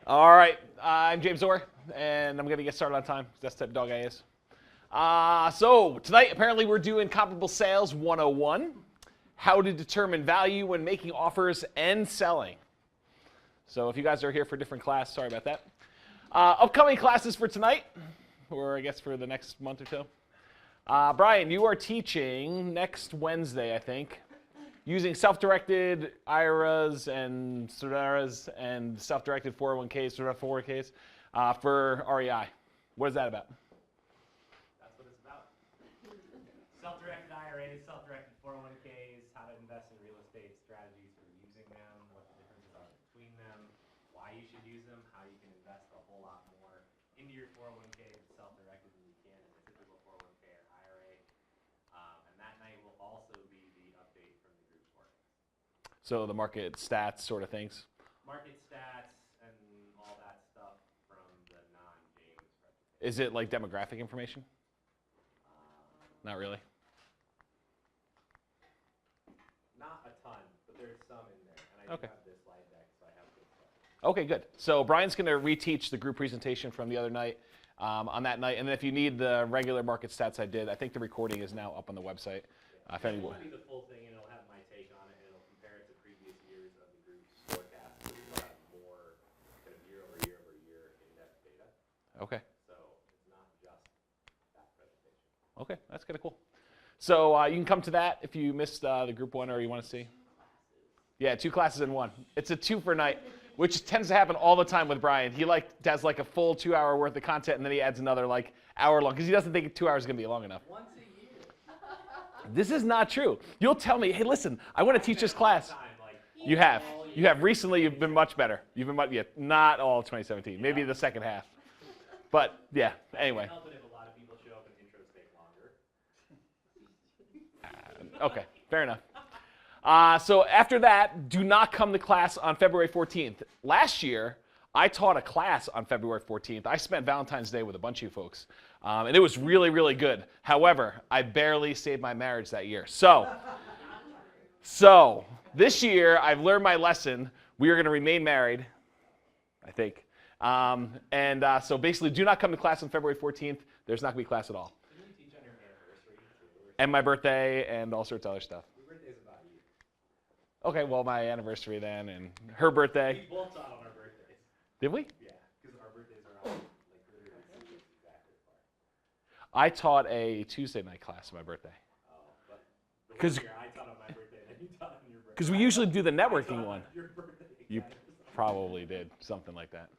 All right, I'm James Orr, and I'm going to get started on time. That's the type of dog I is. So tonight, apparently, we're doing Comparable Sales 101, how to determine value when making offers and selling. So if you guys are here for a different class, sorry about that. Upcoming classes for tonight, or I guess for the next month or two. Brian, you are teaching next Wednesday, I think, using self-directed IRAs and SORAs and self-directed 401ks, SORA 401ks for REI. What is that about? That's what it's about. Self-directed IRAs, self-directed 401ks, how to invest in real estate, strategies for using them, what the differences are between them, why you should use them, how you can invest a whole lot more into your 401k self-directed than you can in a typical 401k or IRA. And that night will also be the update from the group's workings. So the market stats sort of things? Market stats and all that stuff from the non-James presentation. Is it like demographic information? Not really. Not a ton, but there's some in there. And I do have this slide deck, so I have good stuff. Okay, good. So Brian's going to reteach the group presentation from the other night on that night. And then if you need the regular market stats I did, I think the recording is now up on the website. If It anyone. won't be the full thing, and it'll have my take on it, and it'll compare it to previous years of the group's forecast. So we'll have more kind of year over year in-depth data. Okay. So it's not just that presentation. Okay, that's kind of cool. So you can come to that if you missed the group one or you want to see. Yeah, 2 classes in one. It's a 2 per night, which tends to happen all the time with Brian. He does like a full 2 hour worth of content, and then he adds another like hour long because he doesn't think 2 hours is going to be long enough. Once a year. This is not true. You'll tell me, hey, listen, I want to teach this class. You have. You have. Recently, you've been much better. You've been much, yeah, not all of 2017, maybe the second half. But yeah, anyway. Help it if a lot of people show up and intros take longer. Okay, fair enough. So after that, do not come to class on February 14th. Last year, I taught a class on February 14th. I spent Valentine's Day with a bunch of you folks, and it was really, really good. However, I barely saved my marriage that year. So this year, I've learned my lesson. We are going to remain married, I think. So basically, do not come to class on February 14th. There's not going to be class at all. Didn't you teach on your anniversary too? And my birthday and all sorts of other stuff. Your birthday's about you. Okay, well, my anniversary then and her birthday. We both taught on our birthdays. Did we? Yeah, because our birthdays are on like literally 6 weeks exactly apart. I taught a Tuesday night class on my birthday. Oh, but the 'Cause- one year I taught on my birthday, and then you taught on your birthday. Because we usually do the I taught networking on one. Your birthday. You exactly. probably did, something like that.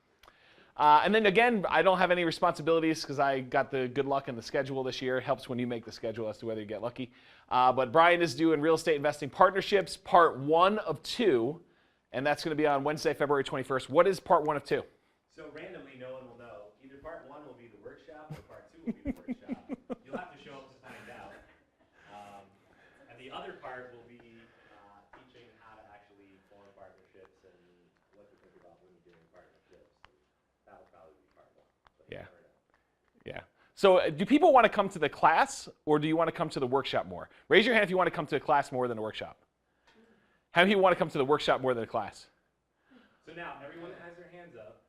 And then again, I don't have any responsibilities because I got the good luck in the schedule this year. It helps when you make the schedule as to whether you get lucky. But Brian is doing Real Estate Investing Partnerships, part 1 of 2. And that's going to be on Wednesday, February 21st. What is part 1 of 2? So randomly, no one will know. Either part 1 will be the workshop, or part 2 will be the workshop. You'll have to show up to find out. And the other part will be teaching how to actually form partnerships and what to think about when you're doing partnerships. And that'll probably be part 1. But you Yeah. never know. Yeah. So do people want to come to the class or do you want to come to the workshop more? Raise your hand if you want to come to the class more than the workshop. How many people want to come to the workshop more than the class? So now, everyone that has their hands up,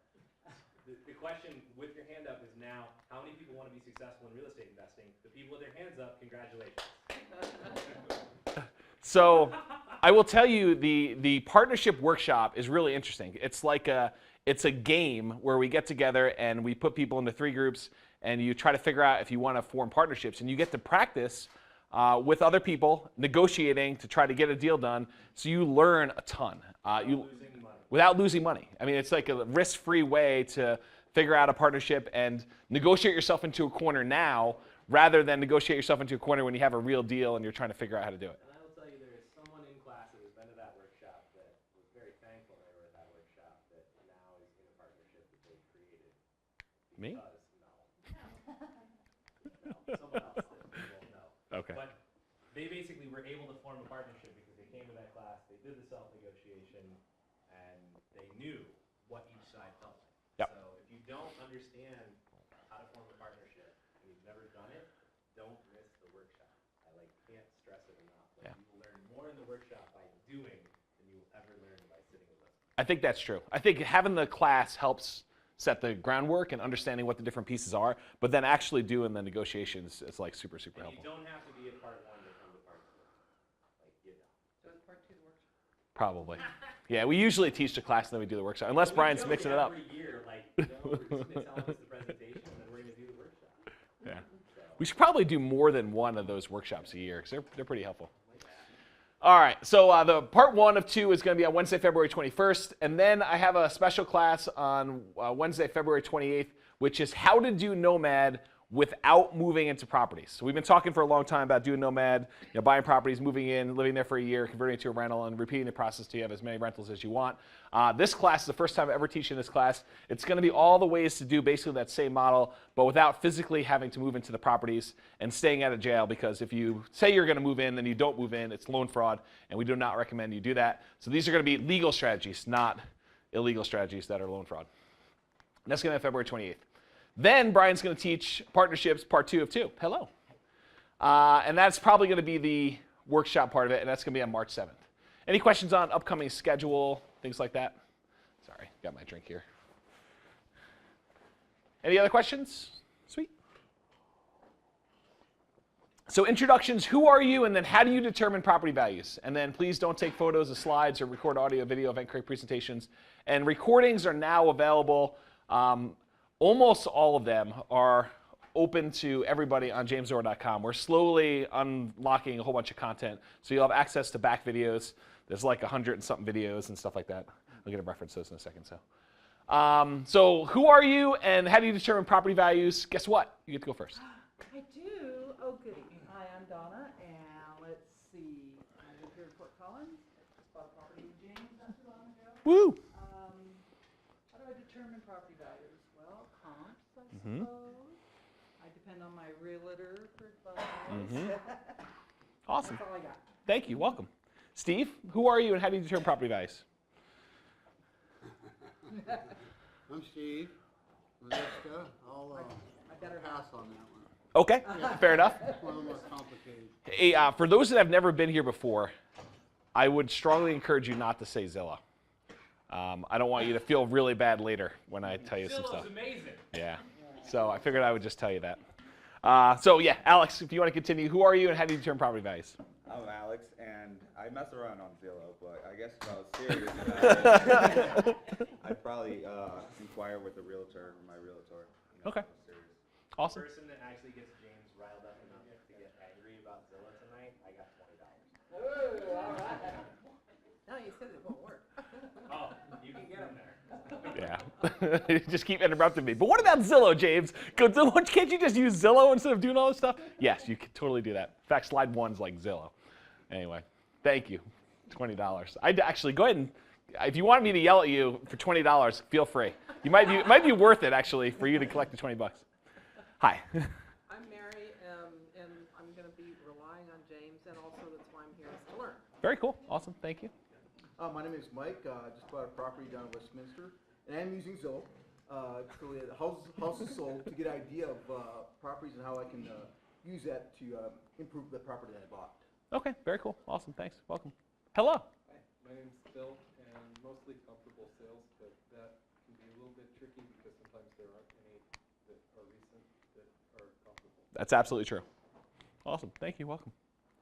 the question with your hand up is now, how many people want to be successful in real estate investing? The people with their hands up, congratulations. So I will tell you the partnership workshop is really interesting. It's like it's a game where we get together and we put people into 3 groups and you try to figure out if you want to form partnerships and you get to practice with other people negotiating to try to get a deal done. So you learn a ton. Without losing money. I mean, it's like a risk-free way to figure out a partnership and negotiate yourself into a corner now rather than negotiate yourself into a corner when you have a real deal and you're trying to figure out how to do it. And I will tell you, there is someone in class that has been to that workshop that was very thankful they were at that workshop that now is in a partnership that they created. Me? No. Someone else that we won't know. Okay. But they basically were able to form a partnership because they came to that class, they did the self-negotiation, and they knew what each side felt like. Yep. So if you don't understand how to form a partnership and you've never done it, don't miss the workshop. I can't stress it enough. Yeah. You will learn more in the workshop by doing than you will ever learn by sitting and listening. I think that's true. I think having the class helps set the groundwork and understanding what the different pieces are, but then actually doing the negotiations is like super, super And helpful. you don't have to be a part one to come to part two. Like, you know. So it's part 2 the workshop. Probably. Yeah, we usually teach the class and then we do the workshop, unless We Brian's joke mixing it up. Every year, like, you know, we're just gonna tell us the presentation and then we're gonna do the workshop. Yeah. So, We should probably do more than one of those workshops a year because they're pretty helpful. All right, so the part 1 of 2 is going to be on Wednesday, February 21st, and then I have a special class on Wednesday, February 28th, which is how to do Nomad without moving into properties. So we've been talking for a long time about doing Nomad, buying properties, moving in, living there for a year, converting it to a rental, and repeating the process till you have as many rentals as you want. This class is the first time I'm ever teaching this class. It's going to be all the ways to do basically that same model, but without physically having to move into the properties and staying out of jail, because if you say you're going to move in, then you don't move in, it's loan fraud, and we do not recommend you do that. So these are going to be legal strategies, not illegal strategies that are loan fraud. And that's going to be February 28th. Then Brian's going to teach partnerships part 2 of 2. Hello. And that's probably going to be the workshop part of it, and that's going to be on March 7th. Any questions on upcoming schedule, things like that? Sorry, got my drink here. Any other questions? Sweet. So introductions, who are you, and then how do you determine property values? And then please don't take photos of slides or record audio, video, event create presentations. And recordings are now available. Almost all of them are open to everybody on jamesor.com. We're slowly unlocking a whole bunch of content, so you'll have access to back videos. There's like 100 and something videos and stuff like that. I'll get to reference those in a second. So who are you, and how do you determine property values? Guess what? You get to go first. I do. Oh, goody. Hi, I'm Donna, and let's see. I live here in Fort Collins. I just bought a property in James not too long ago. Woo! How do I determine property values? Well, comps, I suppose. I depend on my realtor for advice. Awesome. That's all I got. Thank you. Welcome. Steve, who are you, and how do you determine property values? I'm Steve. Melissa. I'll I better pass on that one. Okay, fair enough. It's one of the more complicated. Hey, for those that have never been here before, I would strongly encourage you not to say Zillow. I don't want you to feel really bad later when I tell you some stuff. Zillow's amazing. Yeah. So I figured I would just tell you that. So yeah, Alex, if you want to continue, who are you and how do you determine property values? I'm Alex, and I mess around on Zillow, but I guess if I was serious about it, I'd probably inquire with a realtor, my realtor. Okay. if I was serious. The Awesome. person that actually gets James riled up enough to get angry about Zillow tonight, I got $20. Oh, all right. No, you said it won't work. Oh, you can get them there. Yeah. You just keep interrupting me. But what about Zillow, James? Can't you just use Zillow instead of doing all this stuff? Yes, you can totally do that. In fact, slide 1's like Zillow. Anyway, thank you. $20. I'd actually go ahead and, if you want me to yell at you for $20, feel free. It might be worth it actually for you to collect the $20. Hi. I'm Mary, and I'm going to be relying on James, and also that's why I'm here is to learn. Very cool. Awesome. Thank you. My name is Mike. I just bought a property down in Westminster, and I'm using Zillow. So the house is sold to get an idea of properties and how I can use that to improve the property that I bought. Okay. Very cool. Awesome. Thanks. Welcome. Hello. Hi, my name's Bill, and mostly comfortable sales, but that can be a little bit tricky because sometimes there aren't any that are recent that are comfortable. That's absolutely true. Awesome. Thank you. Welcome.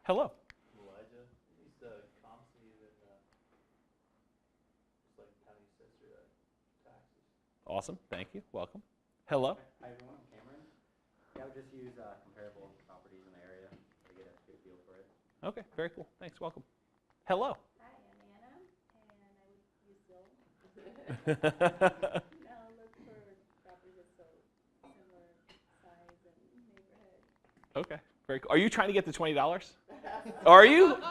Hello. Elijah, these comps that just like county assessor taxes. Awesome. Thank you. Welcome. Hello. Hi everyone, Cameron. Yeah, I would just use comparable properties in the area to get a good feel for it. Okay. Very cool. Thanks. Welcome. Hello. Hi, I'm Anna, and I would use Zillow. Now look for properties that's so similar size and neighborhood. Okay. Very cool. Are you trying to get the $20? Are you? She's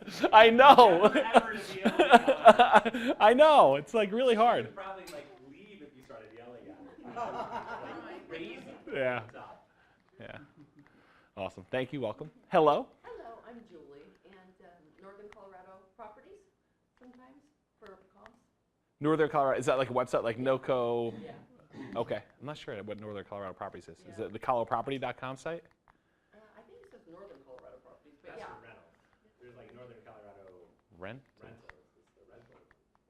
so nice. I know. Never ever to be able to I know. It's like really hard. You'd probably like leave if you started yelling at her. Like crazy. Yeah. Stop. Yeah. Awesome. Thank you. Welcome. Hello. Hello, I'm Julie, and Northern Colorado Properties sometimes for comps. Northern Colorado. Is that like a website like NOCO? Yeah. Okay. I'm not sure what Northern Colorado Properties is. Is it the coloproperty.com site? I think it says Northern Colorado Properties, but That's yeah. for rentals. There's like Northern Colorado Rent? rentals. It's the rental.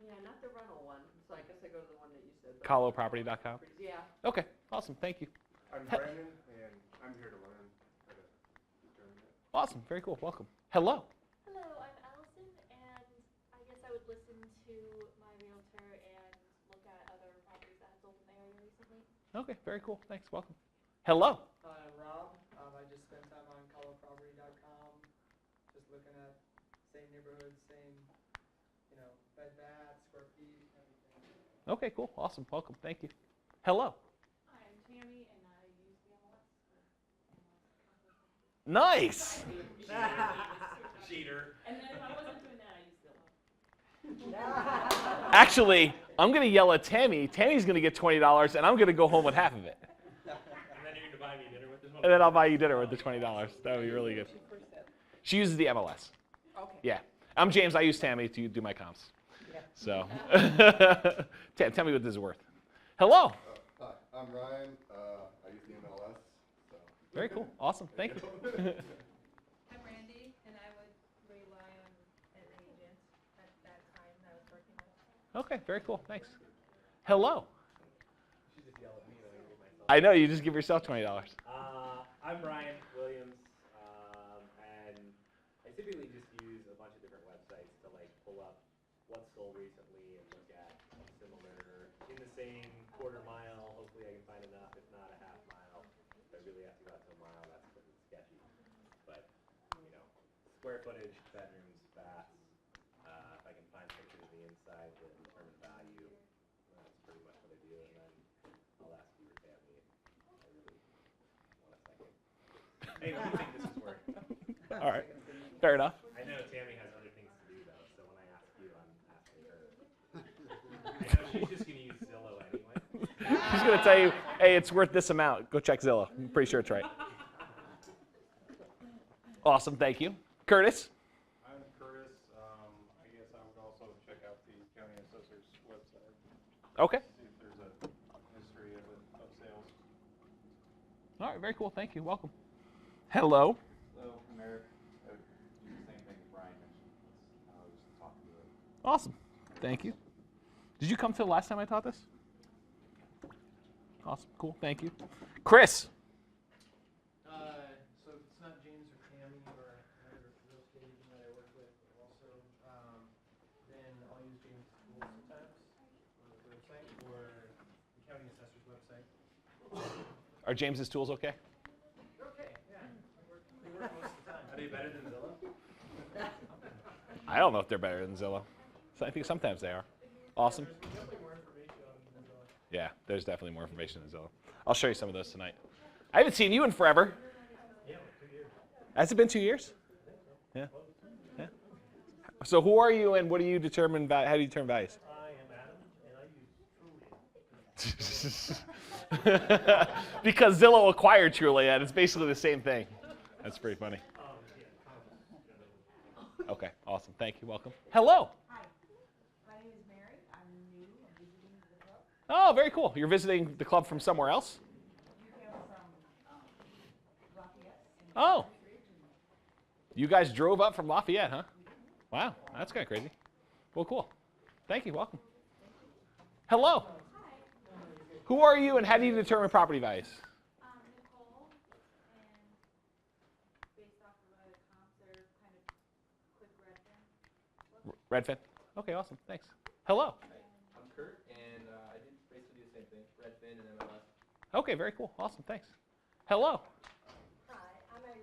Yeah, not the rental one, so I guess I go to the one that you said. but- ColoProperty.com. Yeah. Okay, awesome. Thank you. I'm Brandon, and I'm here to learn how to determine it. Awesome. Very cool. Welcome. Hello. Hello, I'm Allison, and I guess I would listen to my realtor and look at other properties that have sold in the area recently. Okay, very cool. Thanks. Welcome. Hello. Hi, I'm Rob. I just spent time on colourproperty.com, just looking at same neighborhoods, same, bed, bath, square feet, everything. Okay, cool. Awesome. Welcome. Thank you. Hello. Hi, I'm Tammy, and I use the MLS for MLS. Nice. Cheater. And then if I wasn't doing that, I use Zillow. Actually, I'm going to yell at Tammy. Tammy's going to get $20, and I'm going to go home with half of it. And then you're gonna buy me dinner with this one. And then I'll buy you dinner with the $20. That would be really good. She uses the MLS. Okay. Yeah. I'm James. I use Tammy to do my comps. So, tell me what this is worth. Hello. Hi, I'm Ryan. I use the MLS. So. Very cool. Awesome. Thank you. I'm Randy, and I would rely on an agent at that time that I was working with. Okay. Very cool. Thanks. Hello. I know. You just give yourself $20. I'm Brian Williams, and I typically just use a bunch of different websites to pull up what's sold recently and look at similar in the same quarter mile. Hopefully, I can find enough. If not, a half mile. If I really have to go out to a mile, that's pretty sketchy. But square footage, bedrooms, baths. If I can find pictures of the inside to determine value, that's pretty much what I do. And then I'll ask you or Tammy if I really want a second. Hey, what do you think this is worth? All right. Fair enough. I know Tammy has other things to do though, so when I ask you, I'm asking her. I know she's just gonna use Zillow anyway. She's going to tell you, hey, it's worth this amount. Go check Zillow. I'm pretty sure it's right. Awesome. Thank you. Curtis. I'm Curtis. I guess I would also check out the county assessor's website. Okay. See if there's a history of sales. All right. Very cool. Thank you. Welcome. Hello. So, from there, I would do the same thing Brian mentioned. I'll just talk to it. Awesome. Thank you. Did you come to the last time I taught this? Awesome. Cool. Thank you. Chris. So if it's not James or Tammy or another real estate agent that I work with also, then I'll use James' tools sometimes on the website or the county assessor's website. Are James's tools okay? They're okay, yeah. They work most of the time. Are they better than Zillow? I don't know if they're better than Zillow. So I think sometimes they are. Awesome. There's definitely more information on Zillow. Yeah, there's definitely more information than Zillow. I'll show you some of those tonight. I haven't seen you in forever. Yeah, 2 years. Has it been 2 years? Yeah. Yeah. So who are you and what do you determine? How do you determine values? I am Adam, and I use Trulia. Because Zillow acquired Trulia, and it's basically the same thing. That's pretty funny. Okay, awesome. Thank you. Welcome. Hello. Hi, my name is Mary. I'm new. I'm visiting the club. Oh, very cool. You're visiting the club from somewhere else? You came from Lafayette. Oh. You guys drove up from Lafayette, huh? Wow, that's kind of crazy. Well, cool. Thank you. Welcome. Hello. Hi, Who are you and how do you determine property values? Nicole, and based off of the comps, they're kind of quick Redfin. Redfin? Okay, awesome. Thanks. Hello. I'm Kurt, and I did basically do the same thing, Redfin and MLS. Okay, very cool. Awesome. Thanks. Hello. Hi, I'm Irene.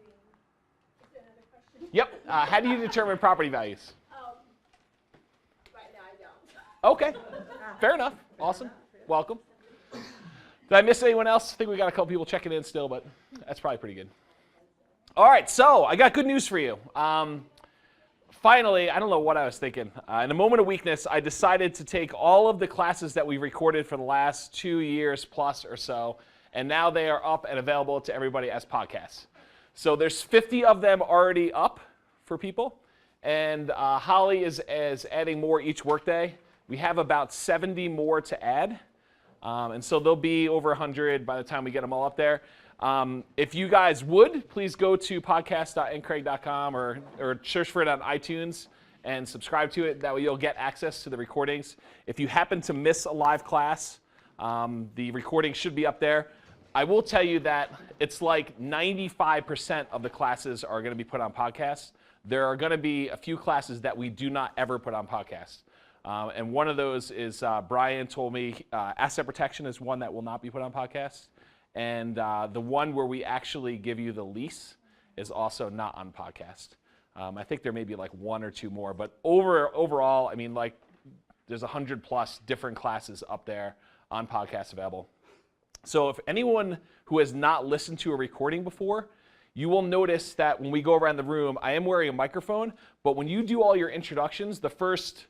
Is there another question? Yep. How do you determine property values? Right now I don't. Okay. Fair enough. Awesome. Welcome. Did I miss anyone else? I think we got a couple people checking in still, but that's probably pretty good. All right, so I got good news for you. Finally, I don't know what I was thinking. In a moment of weakness, I decided to take all of the classes that we've recorded for the last 2 years plus or so, and now they are up and available to everybody as podcasts. So there's 50 of them already up for people, and Holly is adding more each workday. We have about 70 more to add, and so there'll be over 100 by the time we get them all up there. If you guys would, please go to podcast.ncraig.com or search for it on iTunes and subscribe to it. That way you'll get access to the recordings. If you happen to miss a live class, the recording should be up there. I will tell you that it's like 95% of the classes are going to be put on podcasts. There are going to be a few classes that we do not ever put on podcasts. And one of those is, Brian told me, asset protection is one that will not be put on podcasts. And the one where we actually give you the lease is also not on podcast. I think there may be like one or two more, but overall, I mean, like there's 100+ different classes up there on podcasts available. So if anyone who has not listened to a recording before, you will notice that when we go around the room, I am wearing a microphone, but when you do all your introductions, the first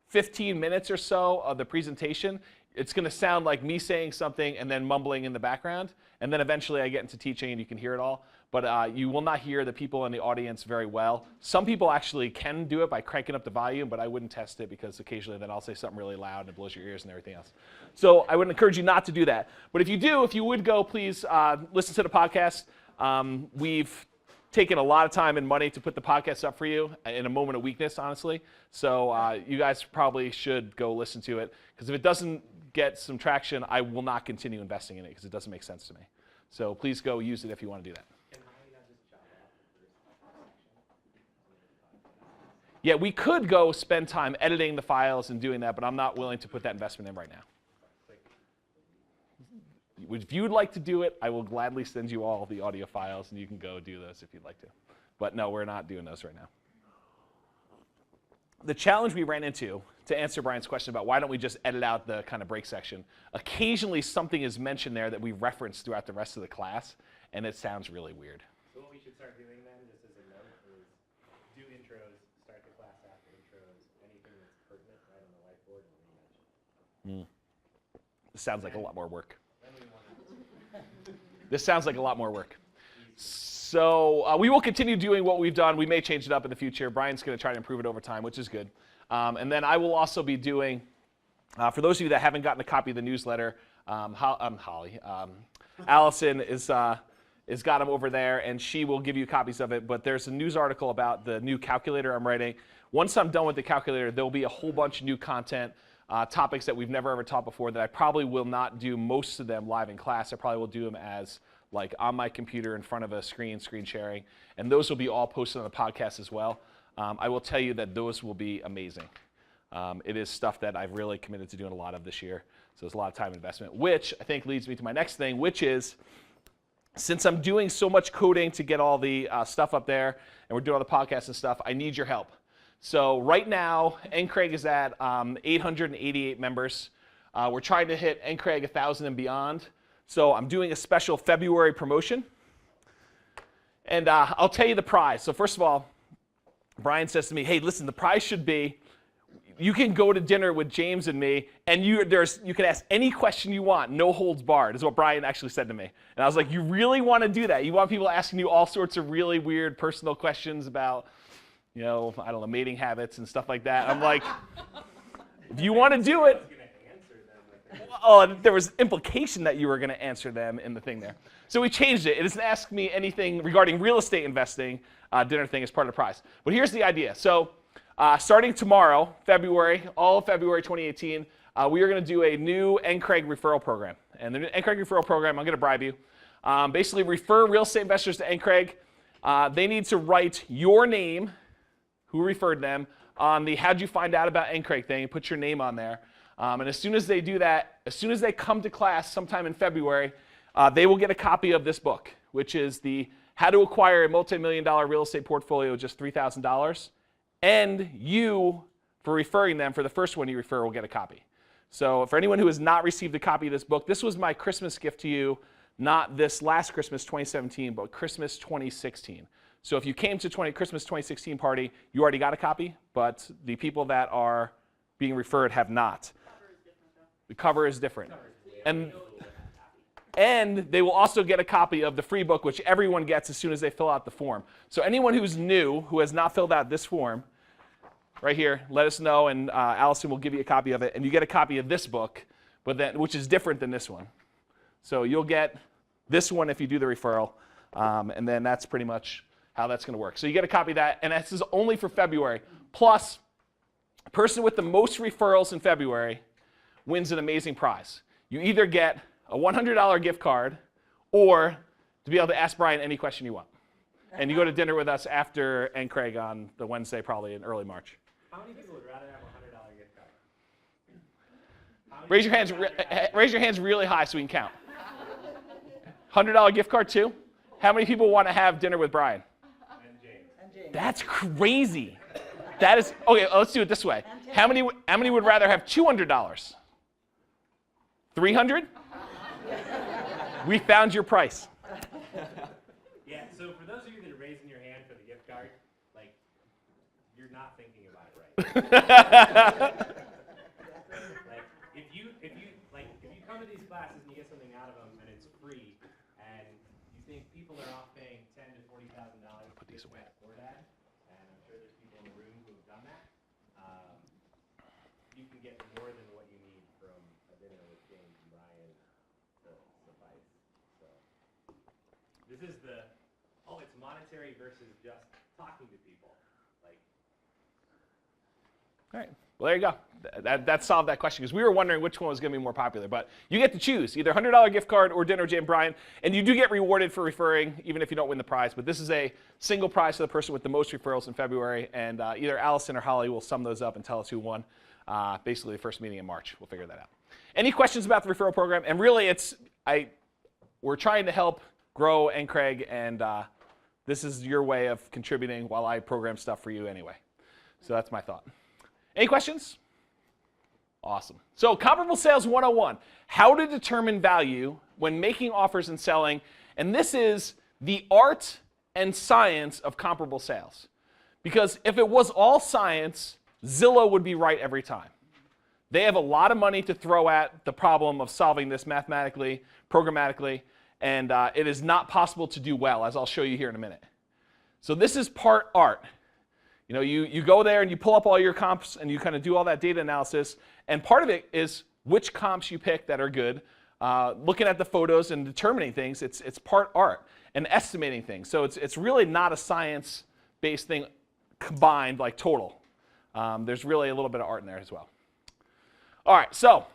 15 minutes or so of the presentation, it's going to sound like me saying something and then mumbling in the background, and then eventually I get into teaching and you can hear it all. But you will not hear the people in the audience very well. Some people actually can do it by cranking up the volume, but I wouldn't test it because occasionally then I'll say something really loud and it blows your ears and everything else. So I would encourage you not to do that. But if you do, if you would go, please listen to the podcast. We've taken a lot of time and money to put the podcast up for you in a moment of weakness, honestly. So you guys probably should go listen to it, because if it doesn't get some traction, I will not continue investing in it because it doesn't make sense to me. So please go use it if you want to do that. Yeah, we could go spend time editing the files and doing that, but I'm not willing to put that investment in right now. If you would like to do it, I will gladly send you all the audio files, and you can go do those if you'd like to. But no, we're not doing those right now. The challenge we ran into, to answer Brian's question about why don't we just edit out the kind of break section, occasionally something is mentioned there that we reference throughout the rest of the class, and it sounds really weird. So what we should start doing then, just as a note, is do intros, start the class after intros, anything that's pertinent right on the whiteboard, and then mention. This sounds like a lot more work. This sounds like a lot more work. So we will continue doing what we've done. We may change it up in the future. Brian's going to try to improve it over time, which is good. And then I will also be doing, for those of you that haven't gotten a copy of the newsletter, Allison is got them over there, and she will give you copies of it. But there's a news article about the new calculator I'm writing. Once I'm done with the calculator, there'll be a whole bunch of new content, topics that we've never ever taught before that I probably will not do most of them live in class. I probably will do them as like on my computer in front of a screen sharing. And those will be all posted on the podcast as well. I will tell you that those will be amazing. It is stuff that I've really committed to doing a lot of this year. So there's a lot of time investment, which I think leads me to my next thing, which is, since I'm doing so much coding to get all the stuff up there, and we're doing all the podcasts and stuff, I need your help. So right now, NCRAG is at 888 members. We're trying to hit NCRAG 1,000 and beyond. So I'm doing a special February promotion. And I'll tell you the prize. So first of all, Brian says to me, hey, listen, the prize should be, you can go to dinner with James and me, and you can ask any question you want, no holds barred, is what Brian actually said to me. And I was like, you really want to do that? You want people asking you all sorts of really weird personal questions about, I don't know, mating habits and stuff like that. I'm like, if you want to do it. Oh, there was implication that you were going to answer them in the thing there. So we changed it. It doesn't ask me anything regarding real estate investing. Dinner thing is part of the prize. But here's the idea. So starting tomorrow, all of February 2018, we are going to do a new NCRAG referral program. And the NCRAG referral program, I'm going to bribe you. Basically, refer real estate investors to NCRAG. They need to write your name, who referred them, on the how'd you find out about NCRAG thing, put your name on there. And as soon as they do that, as soon as they come to class sometime in February, they will get a copy of this book, which is the How to Acquire a Multi-Million-Dollar Real Estate Portfolio with Just $3,000. And you, for referring them, for the first one you refer, will get a copy. So for anyone who has not received a copy of this book, this was my Christmas gift to you, not this last Christmas, 2017, but Christmas 2016. So if you came to Christmas 2016 party, you already got a copy, but the people that are being referred have not. The cover is different. And they will also get a copy of the free book, which everyone gets as soon as they fill out the form. So anyone who's new, who has not filled out this form, right here, let us know, and Allison will give you a copy of it. And you get a copy of this book, which is different than this one. So you'll get this one if you do the referral, and then that's pretty much how that's going to work. So you get a copy of that, and this is only for February. Plus, person with the most referrals in February wins an amazing prize. You either get a $100 gift card or to be able to ask Brian any question you want. And you go to dinner with us after and Craig on the Wednesday, probably in early March. How many people would rather have a $100 gift card? How many Raise your people hands. would rather have- Raise your hands really high so we can count. $100 gift card too. How many people want to have dinner with Brian? And James. And James. That's crazy. That is okay. Let's do it this way. How many would rather have $200? 300? We found your price. Yeah, so for those of you that are raising your hand for the gift card, like, you're not thinking about it right. Like, if you come to these classes and you get something out of them and it's free, and you think people are off paying $10,000 to $40,000 Put these away. for that, and I'm sure there's people in the room who have done that, you can get more than what you need from a dinner with James and Brian to suffice. So this is it's monetary versus just talking to people. Like, All right. Well, there you go. That solved that question because we were wondering which one was going to be more popular. But you get to choose either $100 gift card or dinner with Jay and Brian, and you do get rewarded for referring, even if you don't win the prize. But this is a single prize to the person with the most referrals in February, and either Allison or Holly will sum those up and tell us who won. Basically, the first meeting in March. We'll figure that out. Any questions about the referral program? And really, we're trying to help grow and Craig, and this is your way of contributing while I program stuff for you anyway. So that's my thought. Any questions? Awesome. So Comparable Sales 101, how to determine value when making offers and selling. And this is the art and science of comparable sales. Because if it was all science, Zillow would be right every time. They have a lot of money to throw at the problem of solving this mathematically, programmatically, and it is not possible to do well, as I'll show you here in a minute. So this is part art. You know, you go there and you pull up all your comps and you kind of do all that data analysis. And part of it is which comps you pick that are good, looking at the photos and determining things. It's part art and estimating things. So it's really not a science-based thing combined, like total. There's really a little bit of art in there as well. All right, so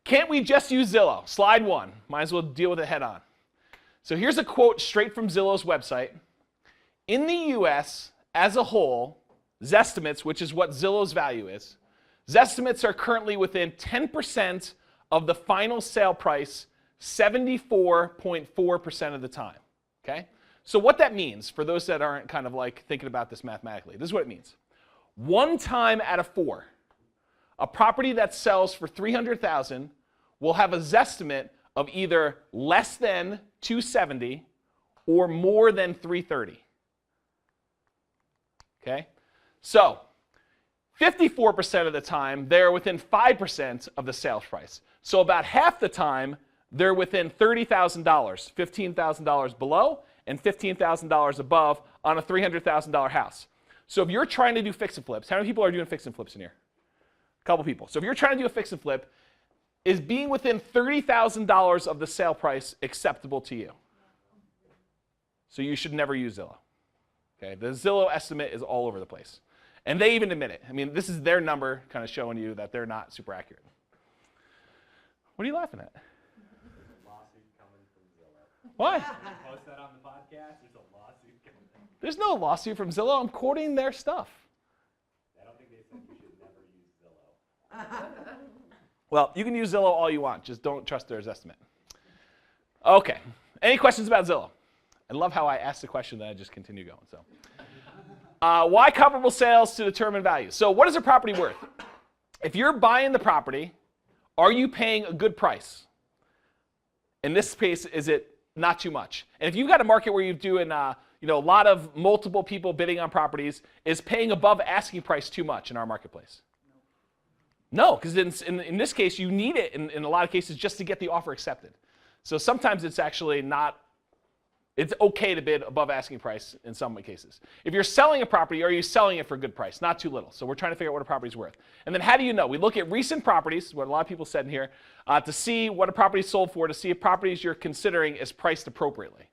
can't we just use Zillow? Slide 1. Might as well deal with it head on. So here's a quote straight from Zillow's website. In the US as a whole, Zestimates, which is what Zillow's value is, Zestimates are currently within 10% of the final sale price 74.4% of the time. Okay? So what that means, for those that aren't kind of like thinking about this mathematically, this is what it means. 1 time out of 4, a property that sells for $300,000 will have a Zestimate of either less than $270 or more than $330. Okay? So 54% of the time, they're within 5% of the sales price. So about half the time, they're within $30,000, $15,000 below and $15,000 above on a $300,000 house. So if you're trying to do fix and flips, how many people are doing fix and flips in here? A couple people. So if you're trying to do a fix and flip, is being within $30,000 of the sale price acceptable to you? So you should never use Zillow. Okay, the Zillow estimate is all over the place. And they even admit it. I mean, this is their number kind of showing you that they're not super accurate. What are you laughing at? lawsuit coming from Zillow. Why? When you post that on the podcast, there's a lawsuit coming. There's no lawsuit from Zillow. I'm quoting their stuff. I don't think they said you should never use Zillow. Well, you can use Zillow all you want. Just don't trust their estimate. Okay. Any questions about Zillow? I love how I asked the question, then I just continue going. So, why comparable sales to determine value? So what is a property worth? If you're buying the property, are you paying a good price? In this case, is it not too much? And if you've got a market where you're doing a lot of multiple people bidding on properties, is paying above asking price too much in our marketplace? No, because in this case, you need it in a lot of cases just to get the offer accepted. So sometimes it's actually not, it's okay to bid above asking price in some cases. If you're selling a property, are you selling it for a good price? Not too little. So we're trying to figure out what a property's worth. And then how do you know? We look at recent properties, what a lot of people said in here, to see what a property sold for, to see if properties you're considering is priced appropriately.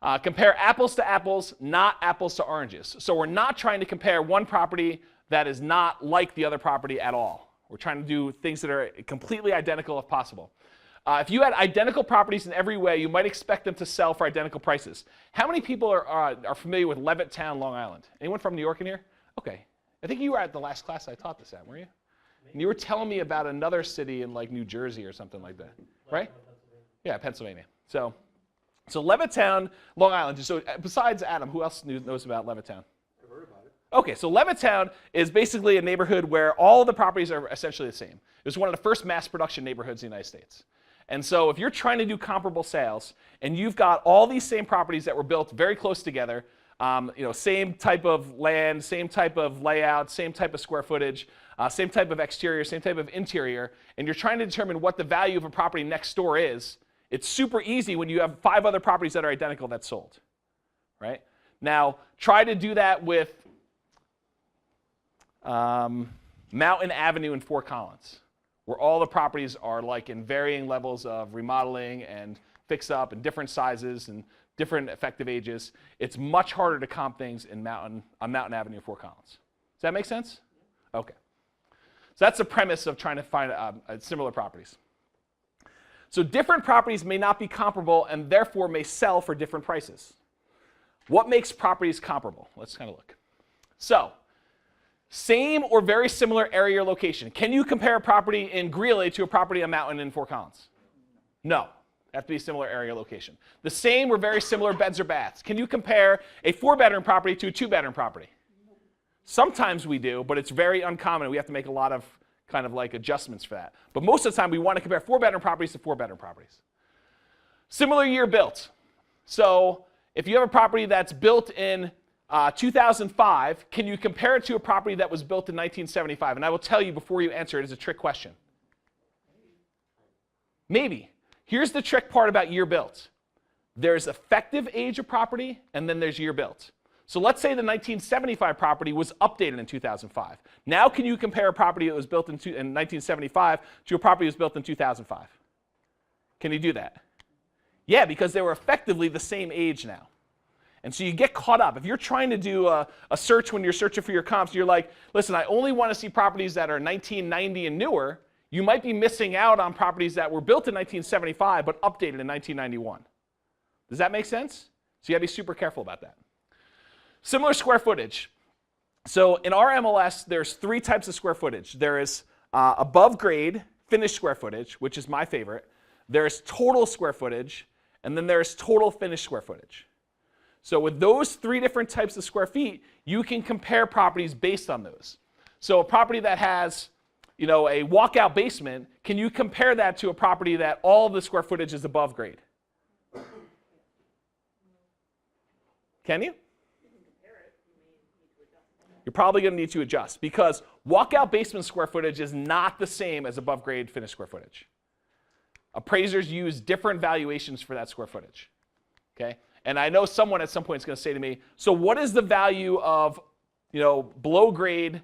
Compare apples to apples, not apples to oranges. So we're not trying to compare one property that is not like the other property at all. We're trying to do things that are completely identical if possible. If you had identical properties in every way, you might expect them to sell for identical prices. How many people are familiar with Levittown, Long Island? Anyone from New York in here? Okay. I think you were at the last class I taught this at, weren't you? And you were telling me about another city in like New Jersey or something like that, right? Yeah, Pennsylvania. So Levittown, Long Island. So besides Adam, who else knows about Levittown? I've heard about it. Okay, so Levittown is basically a neighborhood where all the properties are essentially the same. It was one of the first mass production neighborhoods in the United States. And so if you're trying to do comparable sales and you've got all these same properties that were built very close together, same type of land, same type of layout, same type of square footage, same type of exterior, same type of interior, and you're trying to determine what the value of a property next door is, it's super easy when you have 5 other properties that are identical that sold, right? Now, try to do that with Mountain Avenue in Fort Collins, where all the properties are like in varying levels of remodeling and fix up and different sizes and different effective ages. It's much harder to comp things on Mountain Avenue in Fort Collins. Does that make sense? Okay. So that's the premise of trying to find similar properties. So different properties may not be comparable and therefore may sell for different prices. What makes properties comparable? Let's kind of look. So, same or very similar area or location. Can you compare a property in Greeley to a property on Mountain in Fort Collins? No. Have to be similar area or location. The same or very similar beds or baths. Can you compare a 4-bedroom property to a 2-bedroom property? Sometimes we do, but it's very uncommon. We have to make a lot of kind of like adjustments for that. But most of the time we want to compare 4-bedroom properties to 4-bedroom properties. Similar year built. So if you have a property that's built in 2005, can you compare it to a property that was built in 1975? And I will tell you before you answer, it is a trick question. Maybe. Here's the trick part about year built. There's effective age of property, and then there's year built. So let's say the 1975 property was updated in 2005. Now can you compare a property that was built in 1975 to a property that was built in 2005? Can you do that? Yeah, because they were effectively the same age now. And so you get caught up. If you're trying to do a search when you're searching for your comps, you're like, listen, I only want to see properties that are 1990 and newer. You might be missing out on properties that were built in 1975 but updated in 1991. Does that make sense? So you got to be super careful about that. Similar square footage. So in our MLS, there's 3 types of square footage. There is above grade, finished square footage, which is my favorite. There's total square footage, and then there's total finished square footage. So with those 3 different types of square feet, you can compare properties based on those. So a property that has, a walkout basement, can you compare that to a property that all of the square footage is above grade? Can you? You're probably going to need to adjust because walkout basement square footage is not the same as above grade finished square footage. Appraisers use different valuations for that square footage. Okay? And I know someone at some point is going to say to me, so what is the value of, below grade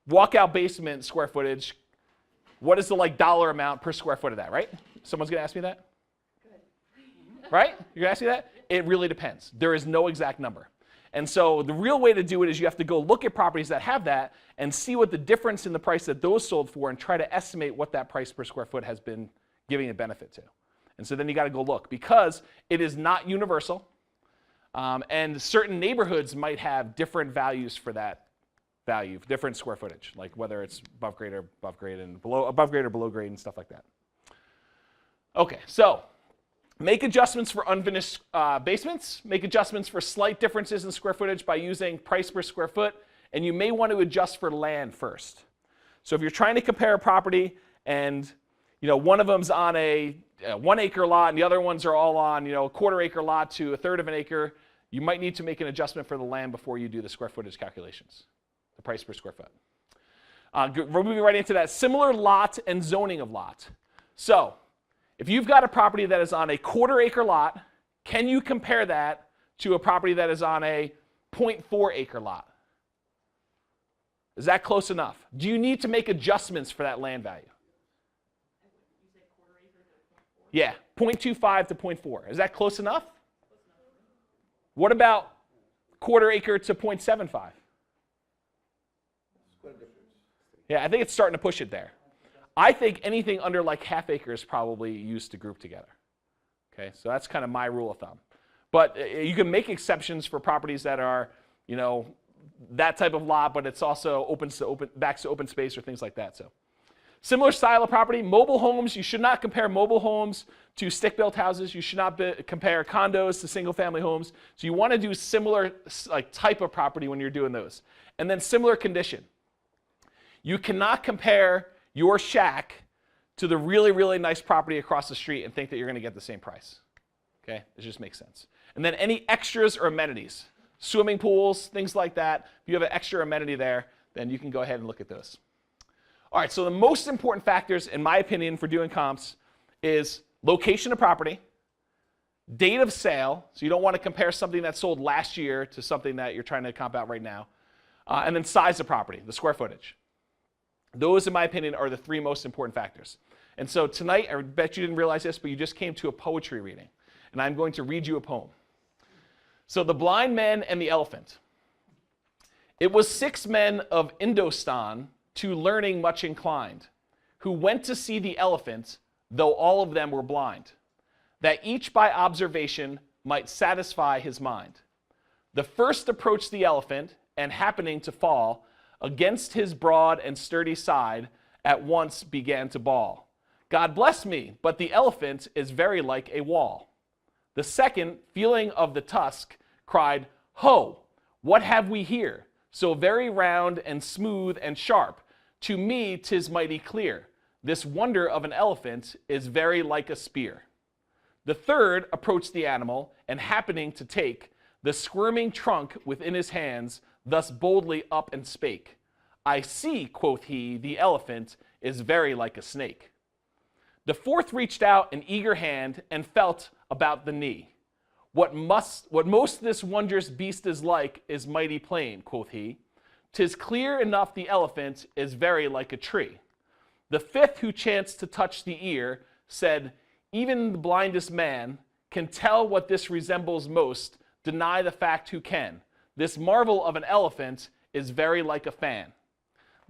walkout basement square footage? What is the dollar amount per square foot of that, right? Someone's going to ask me that? Right? You're going to ask me that? It really depends. There is no exact number. And so the real way to do it is you have to go look at properties that have that and see what the difference in the price that those sold for and try to estimate what that price per square foot has been giving a benefit to. And so then you got to go look because it is not universal. And certain neighborhoods might have different values for that value, different square footage, like whether it's above grade and above grade or below grade and stuff like that. Okay, so make adjustments for unfinished basements. Make adjustments for slight differences in square footage by using price per square foot. And you may want to adjust for land first. So if you're trying to compare a property and one of them's on a 1 acre lot and the other ones are all on a 1/4 acre lot to 1/3 of an acre, you might need to make an adjustment for the land before you do the square footage calculations, the price per square foot. We're moving right into that. Similar lot and zoning of lot. So if you've got a property that is on a 1/4 acre lot, can you compare that to a property that is on a 0.4 acre lot? Is that close enough? Do you need to make adjustments for that land value? Yeah, 0.25 to 0.4. Is that close enough? What about quarter acre to 0.75? Yeah, I think it's starting to push it there. I think anything under like half acre is probably used to group together. Okay, so that's kind of my rule of thumb. But you can make exceptions for properties that are, you know, that type of lot, but it's also backs to open space or things like that. So, similar style of property, mobile homes. You should not compare mobile homes to stick-built houses. You should not compare condos to single-family homes. So you want to do similar like type of property when you're doing those, and then similar condition. You cannot compare your shack to the really, really nice property across the street and think that you're going to get the same price. Okay, it just makes sense. And then any extras or amenities, swimming pools, things like that. If you have an extra amenity there, then you can go ahead and look at those. All right, so the most important factors, in my opinion, for doing comps is location of property, date of sale, so you don't want to compare something that sold last year to something that you're trying to comp out right now, and then size of property, the square footage. Those, in my opinion, are the three most important factors. And so tonight, I bet you didn't realize this, but you just came to a poetry reading, and I'm going to read you a poem. So, The Blind Man and the Elephant. It was 6 men of Indostan, to learning much inclined, who went to see the elephant, though all of them were blind, that each by observation might satisfy his mind. The first approached the elephant, and happening to fall against his broad and sturdy side, at once began to bawl. God bless me, but the elephant is very like a wall. The second, feeling of the tusk, cried, Ho, what have we here? So very round and smooth and sharp. To me 'tis mighty clear. This wonder of an elephant is very like a spear. The third approached the animal, and happening to take the squirming trunk within his hands, thus boldly up and spake. I see, quoth he, the elephant is very like a snake. The fourth reached out an eager hand and felt about the knee. What most this wondrous beast is like is mighty plain, quoth he. 'Tis clear enough the elephant is very like a tree. The fifth, who chanced to touch the ear, said, even the blindest man can tell what this resembles most, deny the fact who can. This marvel of an elephant is very like a fan.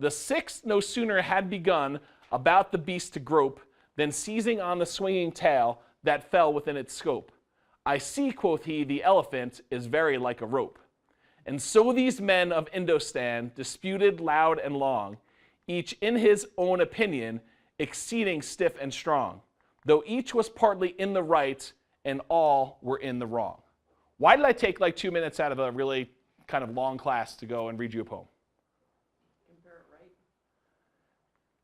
The sixth no sooner had begun about the beast to grope, than seizing on the swinging tail that fell within its scope. I see, quoth he, the elephant is very like a rope. And so these men of Indostan disputed loud and long, each in his own opinion, exceeding stiff and strong, though each was partly in the right and all were in the wrong. Why did I take like 2 minutes out of a really kind of long class to go and read you a poem? Compare it right.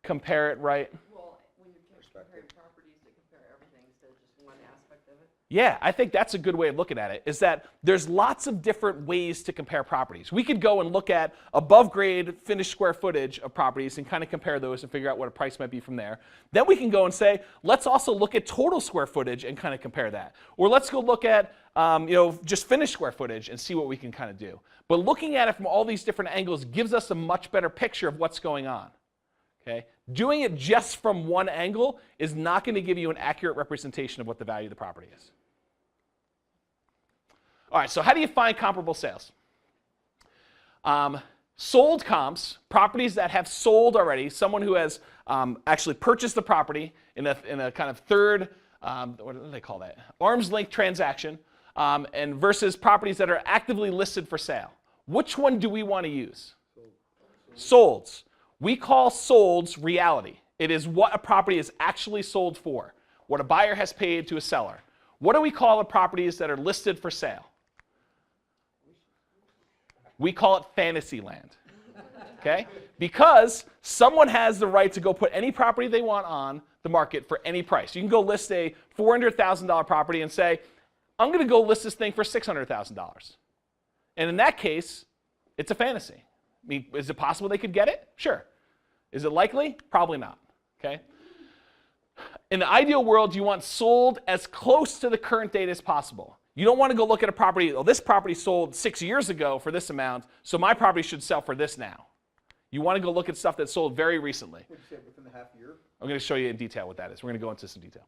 Compare it right. Well, when you're comparing properties, to compare everything instead of just one aspect of it. Yeah, I think that's a good way of looking at it, is that there's lots of different ways to compare properties. We could go and look at above grade finished square footage of properties and kind of compare those and figure out what a price might be from there. Then we can go and say, let's also look at total square footage and kind of compare that. Or let's go look at just finished square footage and see what we can kind of do. But looking at it from all these different angles gives us a much better picture of what's going on. Okay? Doing it just from one angle is not going to give you an accurate representation of what the value of the property is. All right, so how do you find comparable sales? Sold comps, properties that have sold already, someone who has actually purchased the property in a kind of third, what do they call that? Arm's length transaction, and versus properties that are actively listed for sale. Which one do we want to use? Solds. We call solds reality. It is what a property is actually sold for, what a buyer has paid to a seller. What do we call the properties that are listed for sale? We call it fantasy land, okay? Because someone has the right to go put any property they want on the market for any price. You can go list a $400,000 property and say, I'm going to go list this thing for $600,000. And in that case, it's a fantasy. I mean, is it possible they could get it? Sure. Is it likely? Probably not, okay? In the ideal world, you want sold as close to the current date as possible. You don't want to go look at a property, oh, this property sold 6 years ago for this amount, so my property should sell for this now. You want to go look at stuff that sold very recently. Would you say within the half year? I'm going to show you in detail what that is. We're going to go into some detail.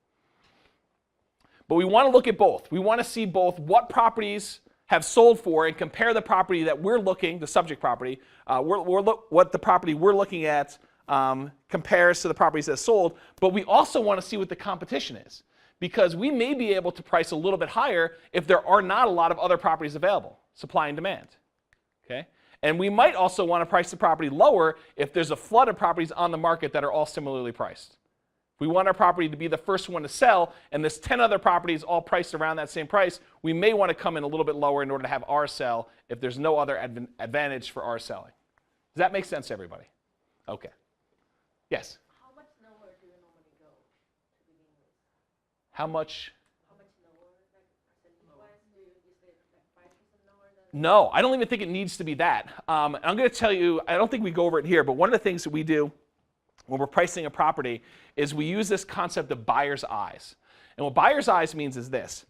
But we want to look at both. We want to see both what properties have sold for and compare the property that we're looking, the subject property, what the property we're looking at compares to the properties that sold, but we also want to see what the competition is, because we may be able to price a little bit higher if there are not a lot of other properties available, supply and demand. Okay? And we might also want to price the property lower if there's a flood of properties on the market that are all similarly priced. If we want our property to be the first one to sell and there's 10 other properties all priced around that same price, we may want to come in a little bit lower in order to have our sell if there's no other advantage for our selling. Does that make sense to everybody? Okay. Yes? How much lower do you normally go to begin with? How much? How much lower, like percentage-wise? Do you say like 5% lower than? No, I don't even think it needs to be that. I'm going to tell you, I don't think we go over it here, but one of the things that we do when we're pricing a property is we use this concept of buyer's eyes. And what buyer's eyes means is this.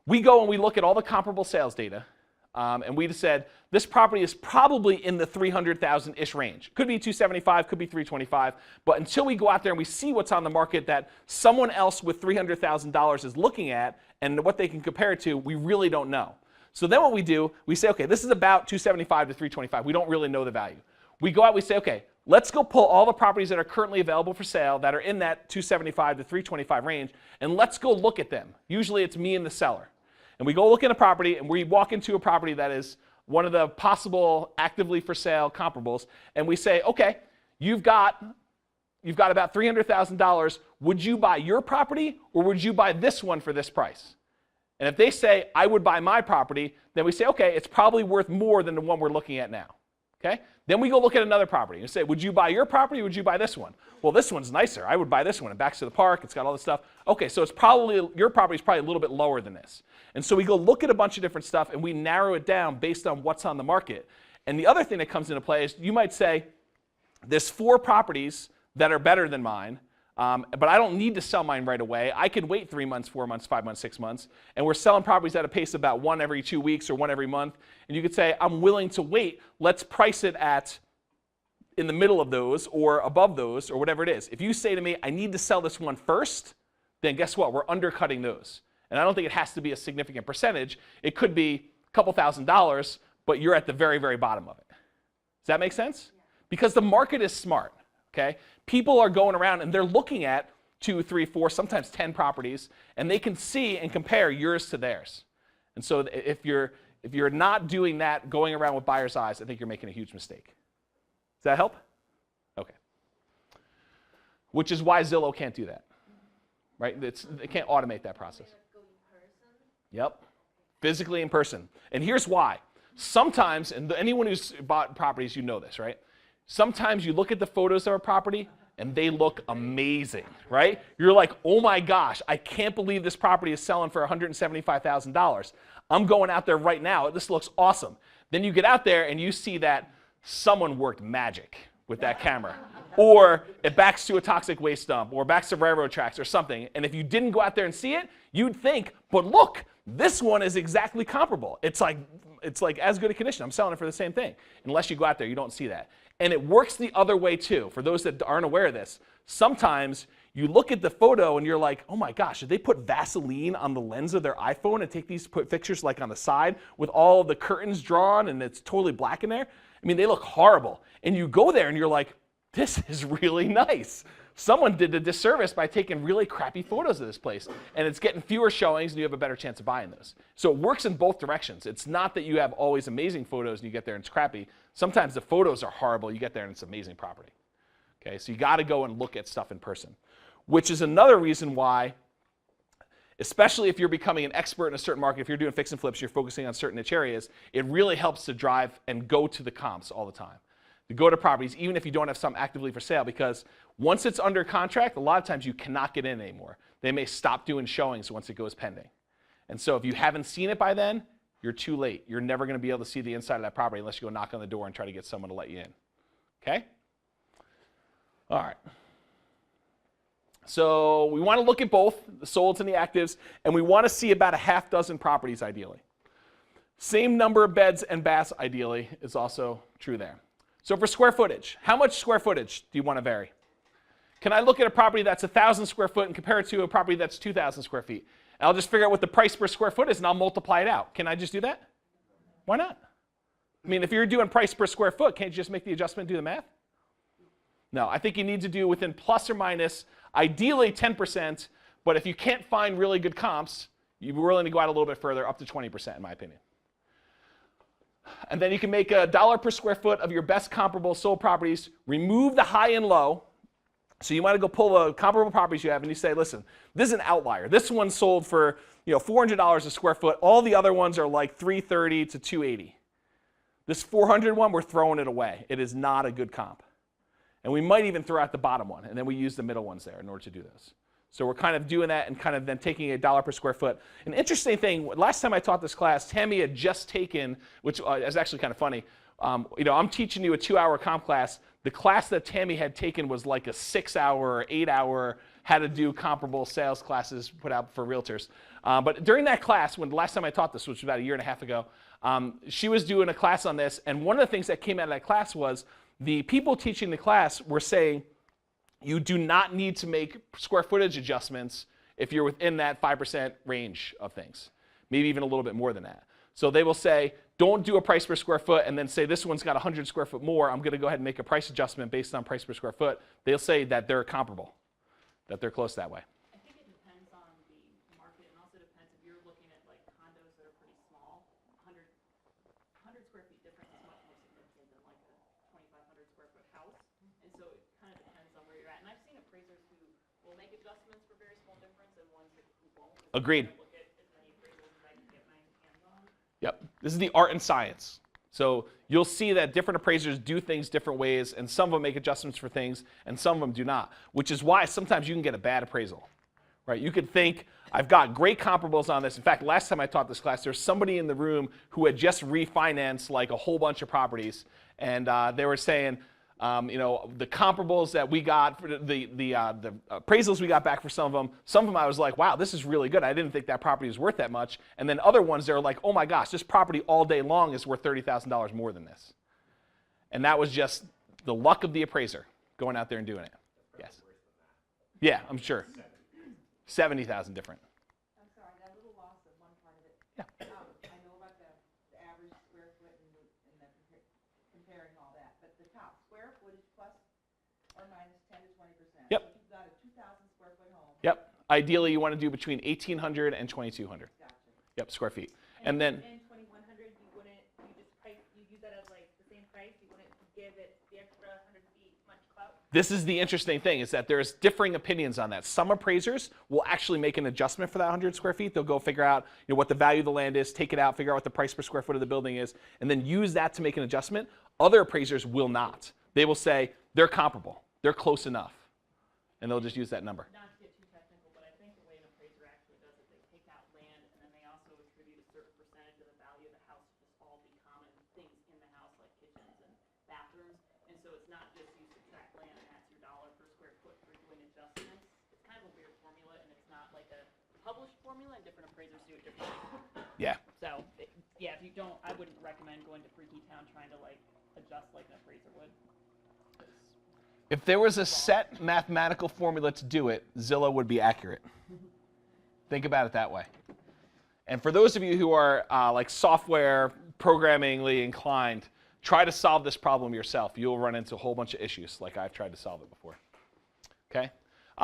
We go and we look at all the comparable sales data, and we just said, this property is probably in the 300,000-ish range. Could be 275, could be 325, but until we go out there and we see what's on the market that someone else with $300,000 is looking at and what they can compare it to, we really don't know. So then what we do, we say, okay, this is about 275 to 325. We don't really know the value. We go out, we say, okay, let's go pull all the properties that are currently available for sale that are in that 275 to 325 range, and let's go look at them. Usually it's me and the seller. And we go look at a property, and we walk into a property that is one of the possible actively for sale comparables, and we say, okay, you've got about $300,000. Would you buy your property, or would you buy this one for this price? And if they say, I would buy my property, then we say, okay, it's probably worth more than the one we're looking at now. Okay? Then we go look at another property and say, would you buy your property or would you buy this one? Well, this one's nicer. I would buy this one. It backs to the park. It's got all this stuff. Okay, so it's probably, your property is probably a little bit lower than this. And so we go look at a bunch of different stuff and we narrow it down based on what's on the market. And the other thing that comes into play is you might say, there's 4 properties that are better than mine, but I don't need to sell mine right away. I can wait 3 months, 4 months, 5 months, 6 months. And we're selling properties at a pace of about 1 every 2 weeks or 1 every month. And you could say, I'm willing to wait. Let's price it at in the middle of those or above those or whatever it is. If you say to me, I need to sell this one first, then guess what? We're undercutting those. And I don't think it has to be a significant percentage. It could be a couple $1,000s, but you're at the very, very bottom of it. Does that make sense? Because the market is smart, okay? People are going around and they're looking at 2, 3, 4, sometimes 10 properties, and they can see and compare yours to theirs. And so if you're not doing that, going around with buyer's eyes, I think you're making a huge mistake. Does that help? Okay. Which is why Zillow can't do that, right? They can't automate that process. Yep, physically in person. And here's why. Sometimes, and anyone who's bought properties, you know this, right? Sometimes you look at the photos of a property and they look amazing, right? You're like, oh my gosh, I can't believe this property is selling for $175,000. I'm going out there right now. This looks awesome. Then you get out there and you see that someone worked magic with that camera. Or it backs to a toxic waste dump or backs to railroad tracks or something. And if you didn't go out there and see it, you'd think, but look, this one is exactly comparable. It's like as good a condition. I'm selling it for the same thing. Unless you go out there, you don't see that. And it works the other way too. For those that aren't aware of this, sometimes you look at the photo and you're like, oh my gosh, did they put Vaseline on the lens of their iPhone and take these pictures like on the side with all the curtains drawn and it's totally black in there? I mean, they look horrible. And you go there and you're like, this is really nice. Someone did a disservice by taking really crappy photos of this place. And it's getting fewer showings and you have a better chance of buying those. So it works in both directions. It's not that you have always amazing photos and you get there and it's crappy. Sometimes the photos are horrible. You get there and it's amazing property. Okay, so you got to go and look at stuff in person. Which is another reason why, especially if you're becoming an expert in a certain market, if you're doing fix and flips, you're focusing on certain niche areas, it really helps to drive and go to the comps all the time. To go to properties, even if you don't have some actively for sale, because once it's under contract, a lot of times you cannot get in anymore. They may stop doing showings once it goes pending. And so if you haven't seen it by then, you're too late. You're never going to be able to see the inside of that property unless you go knock on the door and try to get someone to let you in. Okay? All right. So we want to look at both the solds and the actives, and we want to see about a half dozen properties ideally. Same number of beds and baths ideally is also true there. So for square footage, how much square footage do you want to vary? Can I look at a property that's 1,000 square foot and compare it to a property that's 2,000 square feet? And I'll just figure out what the price per square foot is and I'll multiply it out. Can I just do that? Why not? I mean, if you're doing price per square foot, can't you just make the adjustment and do the math? No, I think you need to do within plus or minus, ideally 10%, but if you can't find really good comps, you're willing to go out a little bit further, up to 20% in my opinion. And then you can make $1 per square foot of your best comparable sold properties, remove the high and low. So you want to go pull the comparable properties you have and you say, listen, this is an outlier. This one sold for $400 a square foot. All the other ones are like $330 to $280. This 400 one, we're throwing it away. It is not a good comp. And we might even throw out the bottom one, and then we use the middle ones there in order to do those. So we're kind of doing that and kind of then taking $1 per square foot. An interesting thing, last time I taught this class, Tammy had just taken, which is actually kind of funny. I'm teaching you a 2-hour comp class. The class that Tammy had taken was like a 6-hour or 8-hour how to do comparable sales classes put out for realtors. But during that class, when the last time I taught this, which was about 1.5 years ago, she was doing a class on this, and one of the things that came out of that class was the people teaching the class were saying you do not need to make square footage adjustments if you're within that 5% range of things, maybe even a little bit more than that. So they will say, don't do a price per square foot and then say this one's got 100 square foot more, I'm going to go ahead and make a price adjustment based on price per square foot. They'll say that they're comparable, that they're close that way. I think it depends on the market, and also depends if you're looking at like condos that are pretty small. 100 square feet difference is much more significant than like a 2,500 square foot house. And so it kind of depends on where you're at. And I've seen appraisers who will make adjustments for very small difference and ones who won't. Agreed. Look at as many appraisals as I can get my hands on. Yep, this is the art and science. So you'll see that different appraisers do things different ways, and some of them make adjustments for things, and some of them do not, which is why sometimes you can get a bad appraisal, right? You could think, I've got great comparables on this. In fact, last time I taught this class, there was somebody in the room who had just refinanced like a whole bunch of properties, and they were saying, the comparables that we got, for the appraisals we got back for some of them I was like, wow, this is really good. I didn't think that property was worth that much. And then other ones, they're like, oh my gosh, this property all day long is worth $30,000 more than this. And that was just the luck of the appraiser going out there and doing it. Yes. Yeah, I'm sure. 70,000 different. I'm sorry, that little loss of one part of it. Yeah. I know about the average square foot and the comparing all that, but the top square footage plus or minus 10 to 20%. Yep. So if you've got a 2,000 square foot home. Yep. Ideally, you want to do between 1,800 and 2,200. Gotcha. Yep, square feet. And then, And 2,100, you use that as like the same price, you wouldn't give it the extra 100 feet much clout? this is the interesting thing, is that there's differing opinions on that. Some appraisers will actually make an adjustment for that 100 square feet. They'll go figure out what the value of the land is, take it out, figure out what the price per square foot of the building is, and then use that to make an adjustment. Other appraisers will not. They will say they're comparable, they're close enough, and they'll just use that number. Not to get too technical, but I think the way an appraiser actually does it, they take out land and then they also attribute a certain percentage of the value of the house to just all the common things in the house, like kitchens and bathrooms. And so it's not just you subtract land and that's your dollar per square foot for doing adjustments. It's kind of a weird formula, and it's not like a published formula, and different appraisers do it differently. Yeah. So, yeah, if you don't, I wouldn't recommend going to Freaky Town trying to like adjust like an appraiser would. If there was a set mathematical formula to do it, Zillow would be accurate. Think about it that way. And for those of you who are like software programmingly inclined, try to solve this problem yourself. You'll run into a whole bunch of issues like I've tried to solve it before. Okay?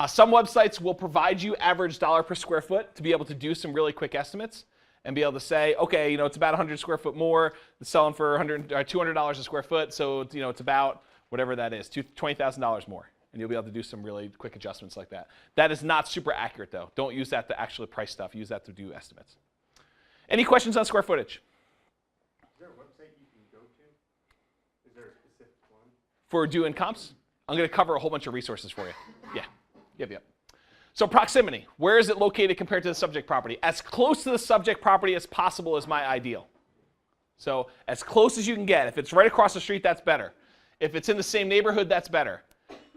Some websites will provide you average dollar per square foot to be able to do some really quick estimates and be able to say, okay, it's about 100 square foot more, it's selling for $200 a square foot, so it's about whatever that is, $20,000 more. And you'll be able to do some really quick adjustments like that. That is not super accurate, though. Don't use that to actually price stuff. Use that to do estimates. Any questions on square footage? Is there a website you can go to? Is there a specific one? For doing comps? I'm going to cover a whole bunch of resources for you. Yeah. Yep. So proximity. Where is it located compared to the subject property? As close to the subject property as possible is my ideal. So as close as you can get. If it's right across the street, that's better. If it's in the same neighborhood, that's better.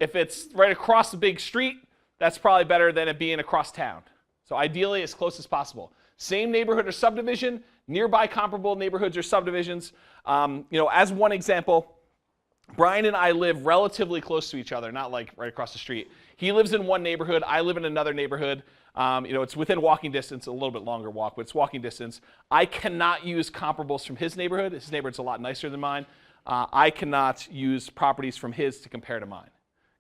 If it's right across the big street, that's probably better than it being across town. So ideally, as close as possible. Same neighborhood or subdivision, nearby comparable neighborhoods or subdivisions. As one example, Brian and I live relatively close to each other, not like right across the street. He lives in one neighborhood. I live in another neighborhood. It's within walking distance, a little bit longer walk, but it's walking distance. I cannot use comparables from his neighborhood. His neighborhood's a lot nicer than mine. I cannot use properties from his to compare to mine,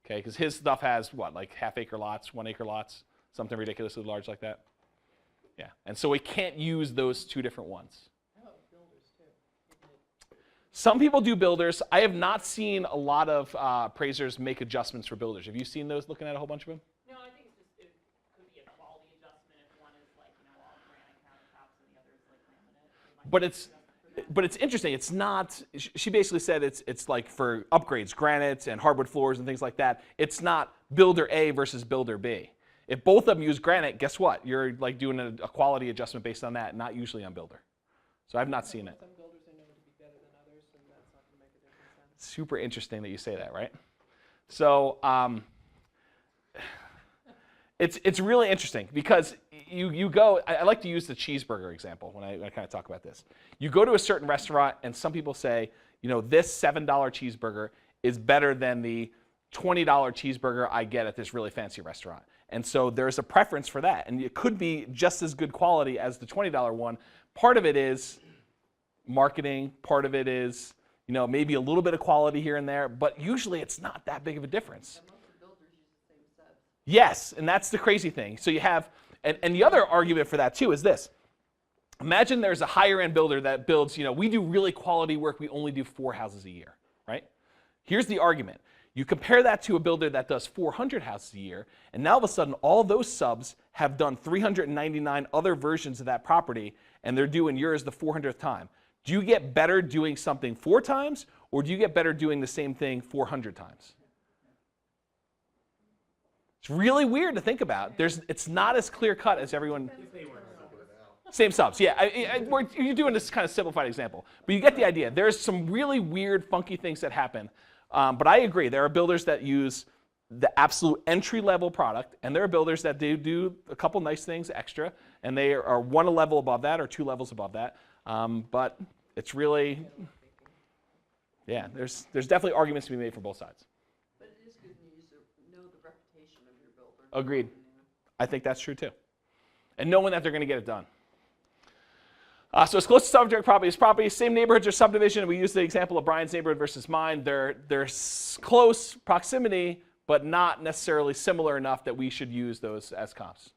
okay? Because his stuff has what, like half-acre lots, 1-acre lots, something ridiculously large like that. Yeah, and so we can't use those two different ones. Some people do builders. I have not seen a lot of appraisers make adjustments for builders. Have you seen those, looking at a whole bunch of them? No, I think it's just, it could be a quality adjustment if one is like, all granite countertops and the other is like laminate. But it's interesting. It's not. She basically said it's like for upgrades, granite and hardwood floors and things like that. It's not builder A versus builder B. If both of them use granite, guess what? You're like doing a quality adjustment based on that, not usually on builder. So I've not seen it. Some builders are known to be better than others, and that's not going to make a difference. Super interesting that you say that, right? So it's really interesting because you go. I like to use the cheeseburger example when I kind of talk about this. You go to a certain restaurant, and some people say, this $7 cheeseburger is better than the $20 cheeseburger I get at this really fancy restaurant. And so there's a preference for that. And it could be just as good quality as the $20 one. Part of it is marketing. Part of it is, maybe a little bit of quality here and there. But usually it's not that big of a difference. Yes, and that's the crazy thing. So you have, and the other argument for that too is this. Imagine there's a higher end builder that builds, we do really quality work. We only do 4 houses a year, right? Here's the argument. You compare that to a builder that does 400 houses a year, and now all of a sudden all those subs have done 399 other versions of that property, and they're doing yours the 400th time. Do you get better doing something 4 times, or do you get better doing the same thing 400 times? It's really weird to think about. It's not as clear cut as everyone. Same subs, yeah. You're doing this kind of simplified example, but you get the idea. There's some really weird, funky things that happen. But I agree, there are builders that use the absolute entry-level product, and there are builders that do a couple nice things extra, and they are 1 level above that or 2 levels above that. But it's really, yeah, there's definitely arguments to be made for both sides. But it is good news to know the reputation of your builder. Agreed. I think that's true too. And knowing that they're going to get it done. So as close to subject property as property, same neighborhoods or subdivision. We use the example of Brian's neighborhood versus mine. They're close proximity, but not necessarily similar enough that we should use those as comps.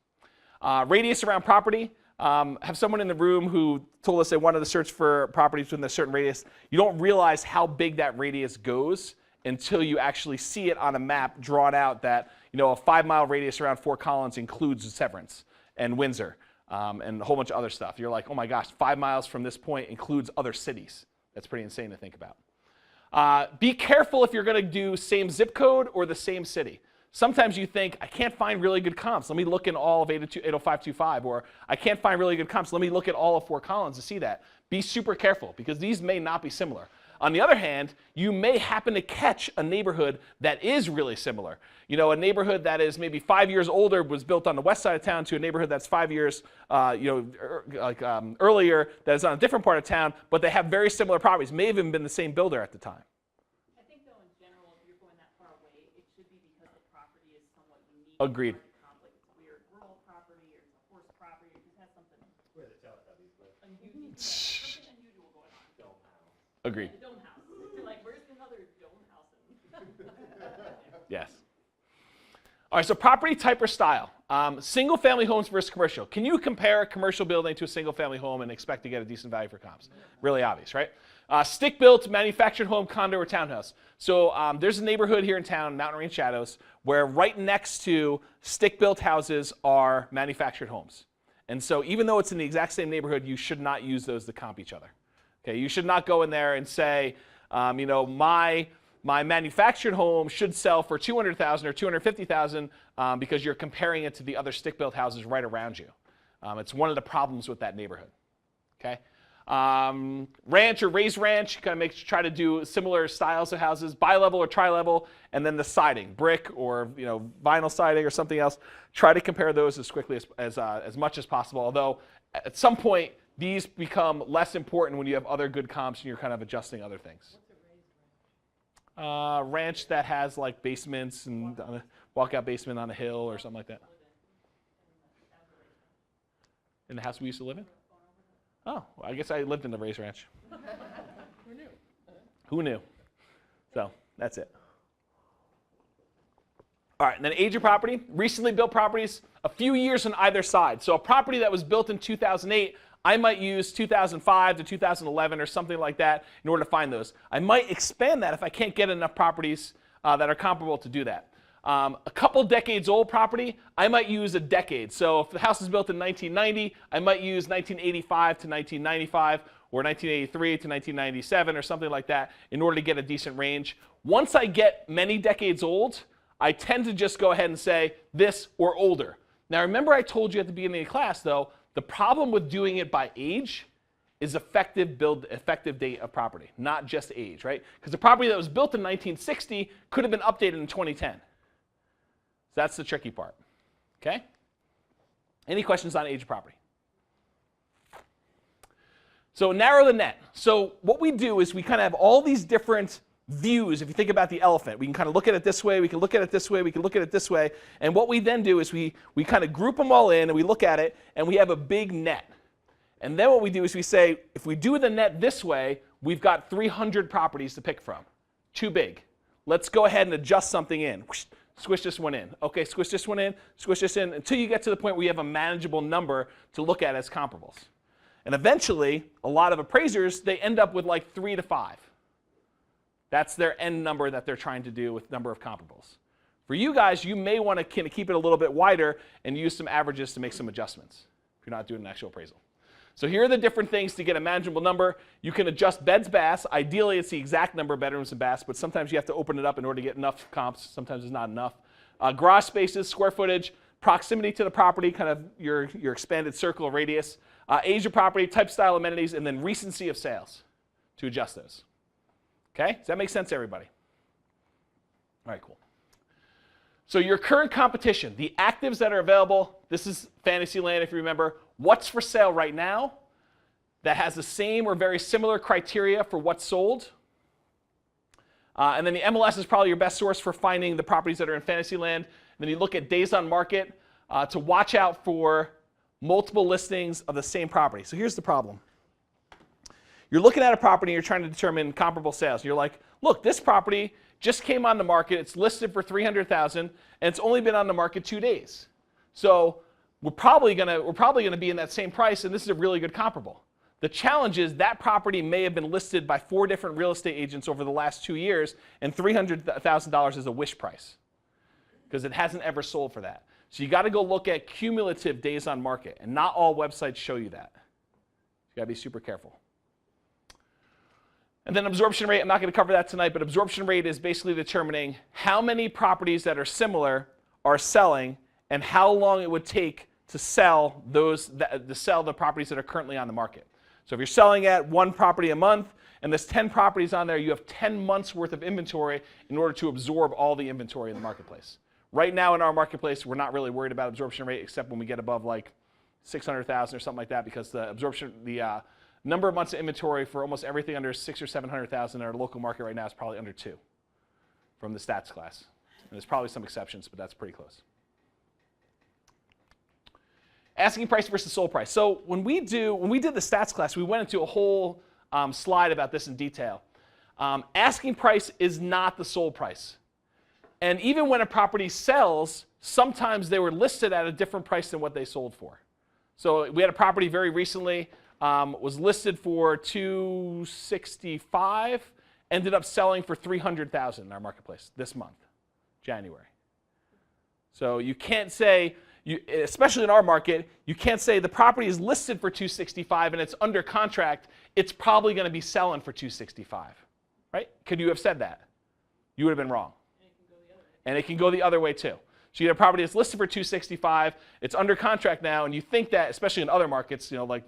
Radius around property. Have someone in the room who told us they wanted to search for properties within a certain radius. You don't realize how big that radius goes until you actually see it on a map drawn out that a 5-mile radius around Fort Collins includes Severance and Windsor. And a whole bunch of other stuff. You're like, oh my gosh, 5 miles from this point includes other cities. That's pretty insane to think about. Be careful if you're going to do same zip code or the same city. Sometimes you think, I can't find really good comps. Let me look in all of 80525. Or I can't find really good comps. Let me look at all of Fort Collins to see that. Be super careful because these may not be similar. On the other hand, you may happen to catch a neighborhood that is really similar. A neighborhood that is maybe 5 years older was built on the west side of town to a neighborhood that's 5 years earlier that is on a different part of town, but they have very similar properties. May have even been the same builder at the time. I think though in general, if you're going that far away, it should be because the property is somewhat unique. Agreed. Like it's a weird rural property or it's a horse property or it just has something Where the Teletubbies live. unusual, something unusual going on. Dome house. Agreed. The dome house. You're like, where's another dome house? Yes. All right, so property type or style. Single family homes versus commercial. Can you compare a commercial building to a single family home and expect to get a decent value for comps? Really obvious, right? Stick built, manufactured home, condo, or townhouse. So there's a neighborhood here in town, Mountain Range Shadows, where right next to stick built houses are manufactured homes. And so even though it's in the exact same neighborhood, you should not use those to comp each other. Okay, you should not go in there and say, my manufactured home should sell for $200,000 or $250,000 because you're comparing it to the other stick-built houses right around you. It's one of the problems with that neighborhood. Okay, ranch or raised ranch, kind of try to do similar styles of houses, bi-level or tri-level, and then the siding, brick or vinyl siding or something else. Try to compare those as quickly as much as possible. Although at some point these become less important when you have other good comps and you're kind of adjusting other things. ranch that has like basements and walkout basement on a hill or something like that? In the house we used to live in? Oh, well, I guess I lived in the Rays Ranch. Who knew? Who knew? So that's it. All right, and then age of property. Recently built properties, a few years on either side. So a property that was built in 2008, I might use 2005 to 2011 or something like that in order to find those. I might expand that if I can't get enough properties that are comparable to do that. A couple decades old property, I might use a decade. So if the house is built in 1990, I might use 1985 to 1995 or 1983 to 1997 or something like that in order to get a decent range. Once I get many decades old, I tend to just go ahead and say this or older. Now remember I told you at the beginning of the class though, the problem with doing it by age is effective date of property, not just age, right? Because the property that was built in 1960 could have been updated in 2010. So that's the tricky part, okay? Any questions on age of property? So narrow the net. So what we do is we kind of have all these different views. If you think about the elephant, we can kind of look at it this way, we can look at it this way, we can look at it this way. And what we then do is we kind of group them all in and we look at it and we have a big net. And then what we do is we say, if we do the net this way, we've got 300 properties to pick from. Too big. Let's go ahead and adjust something in. Squish this one in. Okay, squish this one in, squish this in, until you get to the point where you have a manageable number to look at as comparables. And eventually, a lot of appraisers, they end up with like 3 to 5. That's their end number that they're trying to do with number of comparables. For you guys, you may want to kind of keep it a little bit wider and use some averages to make some adjustments if you're not doing an actual appraisal. So here are the different things to get a manageable number. You can adjust beds, baths. Ideally, it's the exact number of bedrooms and baths, but sometimes you have to open it up in order to get enough comps. Sometimes it's not enough. Garage spaces, square footage, proximity to the property, kind of your expanded circle of radius, age of property, type, style, amenities, and then recency of sales to adjust those. Okay, does that make sense to everybody? All right, cool. So your current competition, the actives that are available, this is Fantasyland if you remember. What's for sale right now that has the same or very similar criteria for what's sold? And then the MLS is probably your best source for finding the properties that are in Fantasyland. And then you look at days on market to watch out for multiple listings of the same property. So here's the problem. You're looking at a property and you're trying to determine comparable sales. You're like, look, this property just came on the market. It's listed for $300,000 and it's only been on the market 2 days. So we're probably gonna be in that same price, and this is a really good comparable. The challenge is that property may have been listed by 4 different real estate agents over the last 2 years, and $300,000 is a wish price because it hasn't ever sold for that. So you got to go look at cumulative days on market, and not all websites show you that. You got to be super careful. And then absorption rate, I'm not going to cover that tonight, but absorption rate is basically determining how many properties that are similar are selling and how long it would take to sell the properties that are currently on the market. So if you're selling at 1 property a month and there's 10 properties on there, you have 10 months worth of inventory in order to absorb all the inventory in the marketplace. Right now in our marketplace, we're not really worried about absorption rate except when we get above like 600,000 or something like that, because the number of months of inventory for almost everything under 600,000 or 700,000 in our local market right now is probably under 2 from the stats class. And there's probably some exceptions, but that's pretty close. Asking price versus sold price. So when we did the stats class, we went into a whole slide about this in detail. Asking price is not the sold price. And even when a property sells, sometimes they were listed at a different price than what they sold for. So we had a property very recently, was listed for $265, ended up selling for $300,000 in our marketplace this month, January. So you can't say, especially in our market, you can't say the property is listed for $265 and it's under contract, it's probably going to be selling for $265, right? Could you have said that? You would have been wrong. And it can go the other way too. So you have a property that's listed for $265, it's under contract now, and you think that, especially in other markets, like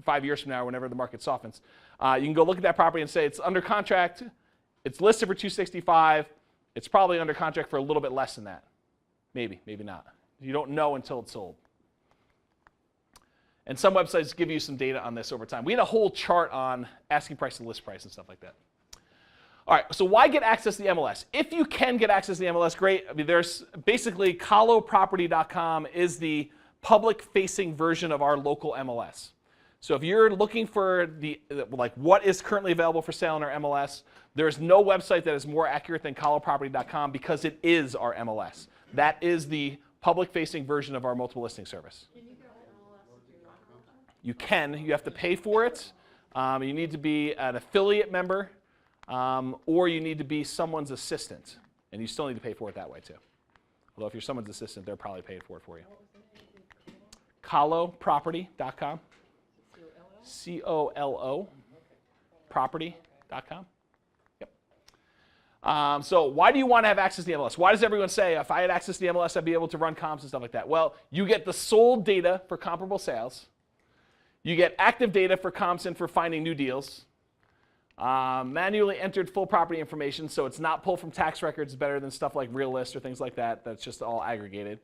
5 years from now, whenever the market softens, you can go look at that property and say it's under contract, it's listed for $265, it's probably under contract for a little bit less than that. Maybe, maybe not. You don't know until it's sold. And some websites give you some data on this over time. We had a whole chart on asking price and list price and stuff like that. All right, so why get access to the MLS? If you can get access to the MLS, great. I mean, there's basically kahloproperty.com is the public-facing version of our local MLS. So if you're looking for what is currently available for sale in our MLS, there's no website that is more accurate than kahloproperty.com because it is our MLS. That is the public-facing version of our multiple listing service. Can you get MLS? You can. You have to pay for it. You need to be an affiliate member, or you need to be someone's assistant, and you still need to pay for it that way too. Although if you're someone's assistant, they're probably paid for it for you. kahloproperty.com. C-O-L-O property.com. Yep. So why do you want to have access to the MLS? Why does everyone say, if I had access to the MLS, I'd be able to run comps and stuff like that? Well, you get the sold data for comparable sales. You get active data for comps and for finding new deals. Manually entered full property information, so it's not pulled from tax records, better than stuff like Realist or things like that. That's just all aggregated.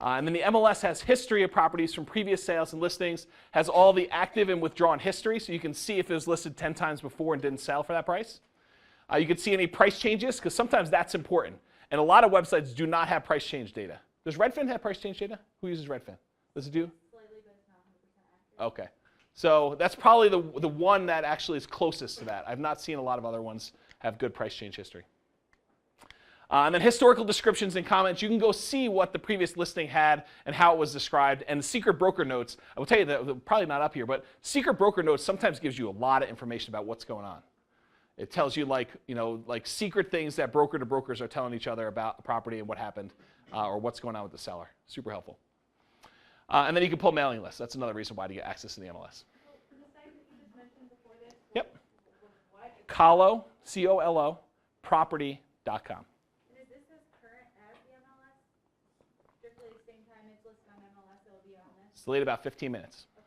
And then the MLS has history of properties from previous sales and listings, has all the active and withdrawn history, so you can see if it was listed 10 times before and didn't sell for that price. You can see any price changes, because sometimes that's important. And a lot of websites do not have price change data. Does Redfin have price change data? Who uses Redfin? Does it do? Slightly, but it's not 100% accurate. Okay. So that's probably the one that actually is closest to that. I've not seen a lot of other ones have good price change history. And then historical descriptions and comments. You can go see what the previous listing had and how it was described. And the secret broker notes, I will tell you that they're probably not up here, but secret broker notes sometimes gives you a lot of information about what's going on. It tells you like secret things that broker to brokers are telling each other about a property and what happened or what's going on with the seller. Super helpful. And then you can pull mailing lists. That's another reason why to get access to the MLS. For the site that you just mentioned before this, Yep. what? Kahlo, C-O-L-O, property.com. And is this as current as the MLS? Strictly the same time it's listed on MLS, it'll be on this? It's delayed about 15 minutes. Okay.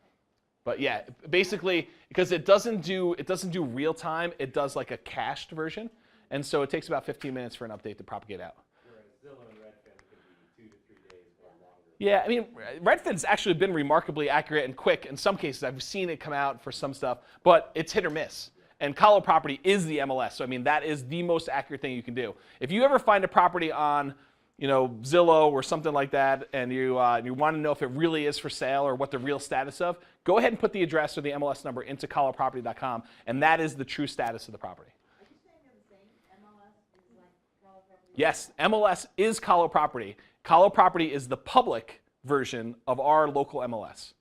But yeah, basically, because it doesn't do real time, it does like a cached version. And so it takes about 15 minutes for an update to propagate out. Whereas Zillow and Redfin could be 2 to 3 days or longer. Yeah, I mean, Redfin's actually been remarkably accurate and quick in some cases. I've seen it come out for some stuff, but it's hit or miss. And Kahlo Property is the MLS, so I mean, that is the most accurate thing you can do. If you ever find a property on, Zillow or something like that, and you want to know if it really is for sale or what the real status of, go ahead and put the address or the MLS number into kahloproperty.com, and that is the true status of the property. Are you saying they're the same? MLS is like Kahlo Property? Yes, MLS is Kahlo Property. Kahlo Property is the public version of our local MLS.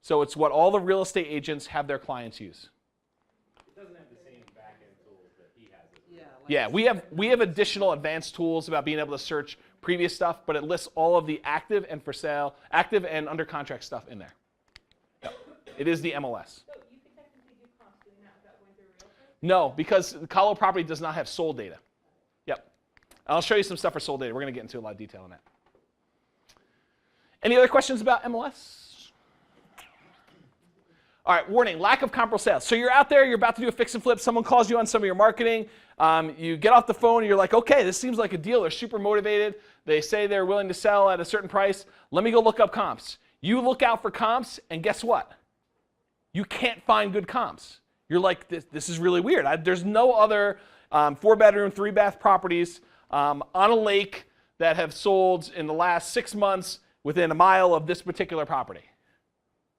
So it's what all the real estate agents have their clients use. It doesn't have the same back-end tools that he has. Yeah. Yeah, we have additional advanced tools about being able to search previous stuff, but it lists all of the active and for sale, active and under contract stuff in there. Yep. It is the MLS. So you could technically do comps doing that without going through a realtor? No, because Kahlo Property does not have sold data. Yep. I'll show you some stuff for sold data. We're going to get into a lot of detail on that. Any other questions about MLS? All right, warning, lack of comparable sales. So you're out there, you're about to do a fix and flip, someone calls you on some of your marketing, you get off the phone and you're like, okay, this seems like a deal, they're super motivated, they say they're willing to sell at a certain price, let me go look up comps. You look out for comps, and guess what? You can't find good comps. You're like, this is really weird. There's no other 4-bedroom, 3-bath properties on a lake that have sold in the last 6 months within a mile of this particular property.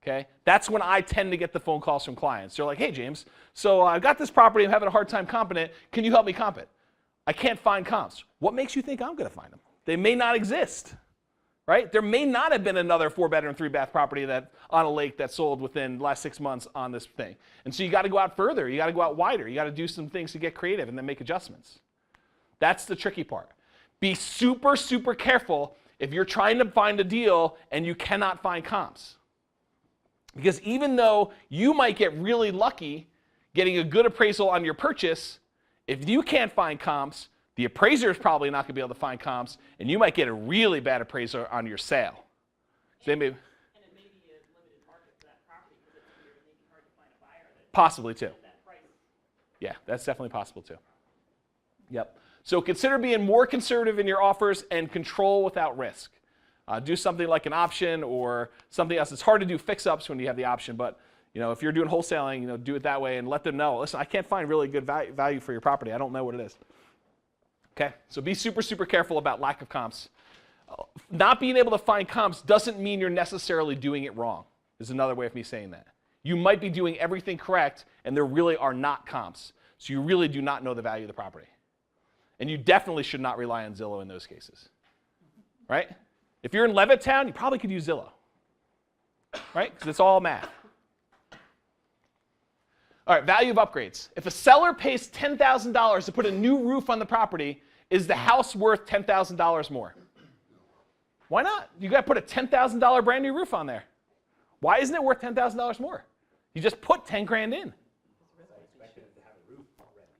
Okay? That's when I tend to get the phone calls from clients. They're like, hey, James, so I've got this property, I'm having a hard time comping it. Can you help me comp it? I can't find comps. What makes you think I'm going to find them? They may not exist, right? There may not have been another 4-bedroom, 3-bath property that on a lake that sold within the last 6 months on this thing. And so you got to go out further. You got to go out wider. You got to do some things to get creative and then make adjustments. That's the tricky part. Be super, super careful if you're trying to find a deal and you cannot find comps. Because even though you might get really lucky getting a good appraisal on your purchase, if you can't find comps, the appraiser is probably not going to be able to find comps, and you might get a really bad appraisal on your sale. So And it may be a limited market for that property because it's weird, it may be hard to find a buyer that possibly too. that price. Yeah, that's definitely possible too. Yep. So consider being more conservative in your offers and control without risk. Do something like an option or something else. It's hard to do fix-ups when you have the option, but If you're doing wholesaling, do it that way and let them know, listen, I can't find really good value for your property. I don't know what it is. Okay, so be super, super careful about lack of comps. Not being able to find comps doesn't mean you're necessarily doing it wrong, is another way of me saying that. You might be doing everything correct, and there really are not comps. So you really do not know the value of the property. And you definitely should not rely on Zillow in those cases, right? If you're in Levittown, you probably could use Zillow, right? Because it's all math. All right, value of upgrades. If a seller pays $10,000 to put a new roof on the property, is the house worth $10,000 more? Why not? You got to put a $10,000 brand new roof on there. Why isn't it worth $10,000 more? You just put 10 grand in.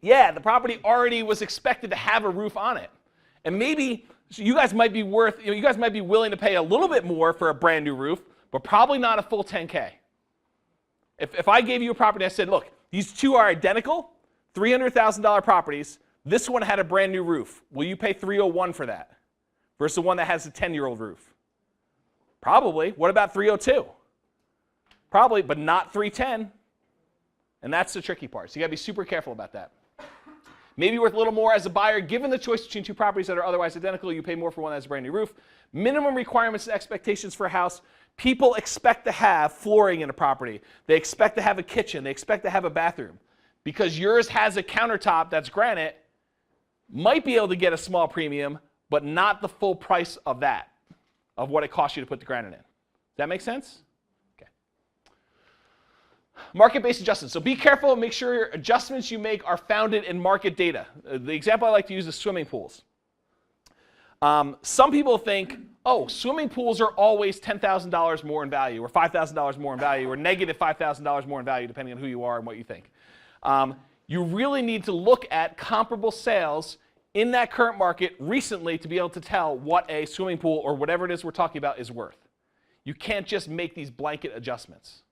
Yeah, the property already was expected to have a roof on it. And maybe you guys might be willing to pay a little bit more for a brand new roof, but probably not a full 10K. If I gave you a property, I said, look, these two are identical, $300,000 properties. This one had a brand new roof. Will you pay $301 for that versus the one that has a 10-year-old roof? Probably. What about $302? Probably, but not $310. And that's the tricky part. So you got to be super careful about that. Maybe worth a little more as a buyer. Given the choice between two properties that are otherwise identical, you pay more for one that has a brand new roof. Minimum requirements and expectations for a house. People expect to have flooring in a property. They expect to have a kitchen. They expect to have a bathroom. Because yours has a countertop that's granite, might be able to get a small premium, but not the full price of that, of what it costs you to put the granite in. Does that make sense? Okay. Market-based adjustments. So be careful and make sure adjustments you make are founded in market data. The example I like to use is swimming pools. Some people think, oh, swimming pools are always $10,000 more in value, or $5,000 more in value, or negative $5,000 more in value, depending on who you are and what you think. You really need to look at comparable sales in that current market recently to be able to tell what a swimming pool or whatever it is we're talking about is worth. You can't just make these blanket adjustments.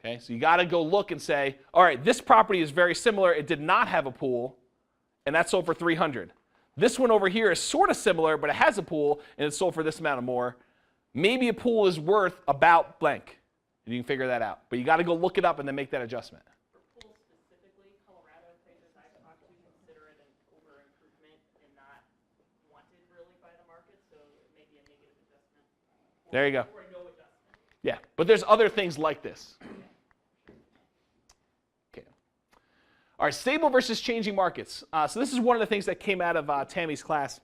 Okay, so you got to go look and say, all right, this property is very similar. It did not have a pool, and that sold for $300. This one over here is sort of similar, but it has a pool, and it sold for this amount of more. Maybe a pool is worth about blank. You can figure that out. But you got to go look it up and then make that adjustment. For pools specifically, Colorado appraisers I've talked to consider it an over-improvement and not wanted really by the market, so it may be a negative adjustment. There you go. Or a no adjustment. Yeah, but there's other things like this. All right, stable versus changing markets. So this is one of the things that came out of Tammy's class.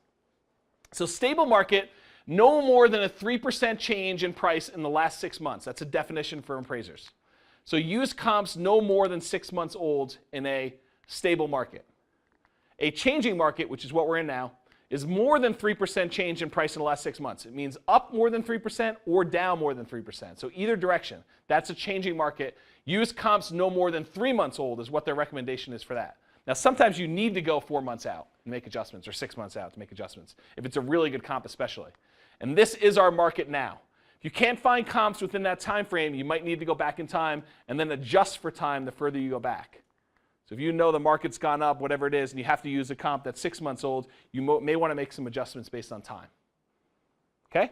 So stable market, no more than a 3% change in price in the last 6 months. That's a definition for appraisers. So use comps no more than 6 months old in a stable market. A changing market, which is what we're in now, is more than 3% change in price in the last 6 months. It means up more than 3% or down more than 3%. So either direction. That's a changing market. Use comps no more than 3 months old is what their recommendation is for that. Now, sometimes you need to go 4 months out and make adjustments, or 6 months out to make adjustments, if it's a really good comp especially. And this is our market now. If you can't find comps within that time frame, you might need to go back in time and then adjust for time the further you go back. So if you know the market's gone up, whatever it is, and you have to use a comp that's 6 months old, you may want to make some adjustments based on time. Okay?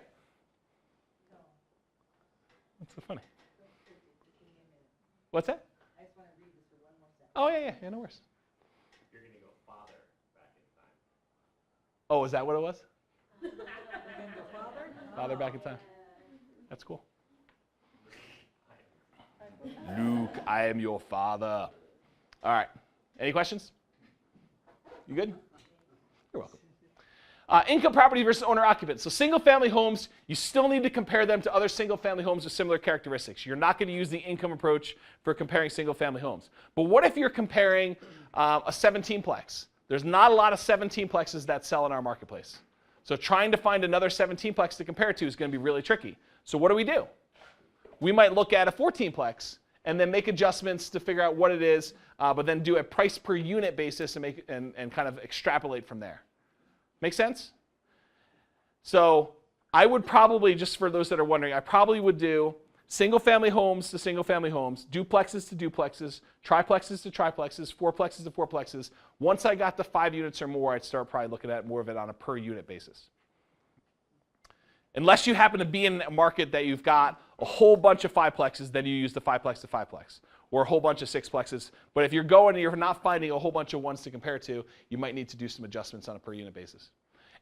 What's so funny? What's that? I just want to read this for one more second. Oh, yeah, no worries. You're going to go father back in time. Oh, is that what it was? Father? Father back in time. That's cool. Luke, I am your father. All right. Any questions? You good? You're welcome. Income property versus owner occupant. So single family homes, you still need to compare them to other single family homes with similar characteristics. You're not going to use the income approach for comparing single family homes. But what if you're comparing a 17-plex? There's not a lot of 17-plexes that sell in our marketplace. So trying to find another 17-plex to compare to is going to be really tricky. So what do? We might look at a 14-plex and then make adjustments to figure out what it is, but then do a price per unit basis and kind of extrapolate from there. Make sense? So I would probably, just for those that are wondering, I probably would do single-family homes to single-family homes, duplexes to duplexes, triplexes to triplexes, fourplexes to fourplexes. Once I got to 5 units or more, I'd start probably looking at more of it on a per unit basis. Unless you happen to be in a market that you've got a whole bunch of 5-plexes, then you use the 5-plex to 5-plex, or a whole bunch of 6-plexes. But if you're going and you're not finding a whole bunch of ones to compare to, you might need to do some adjustments on a per unit basis.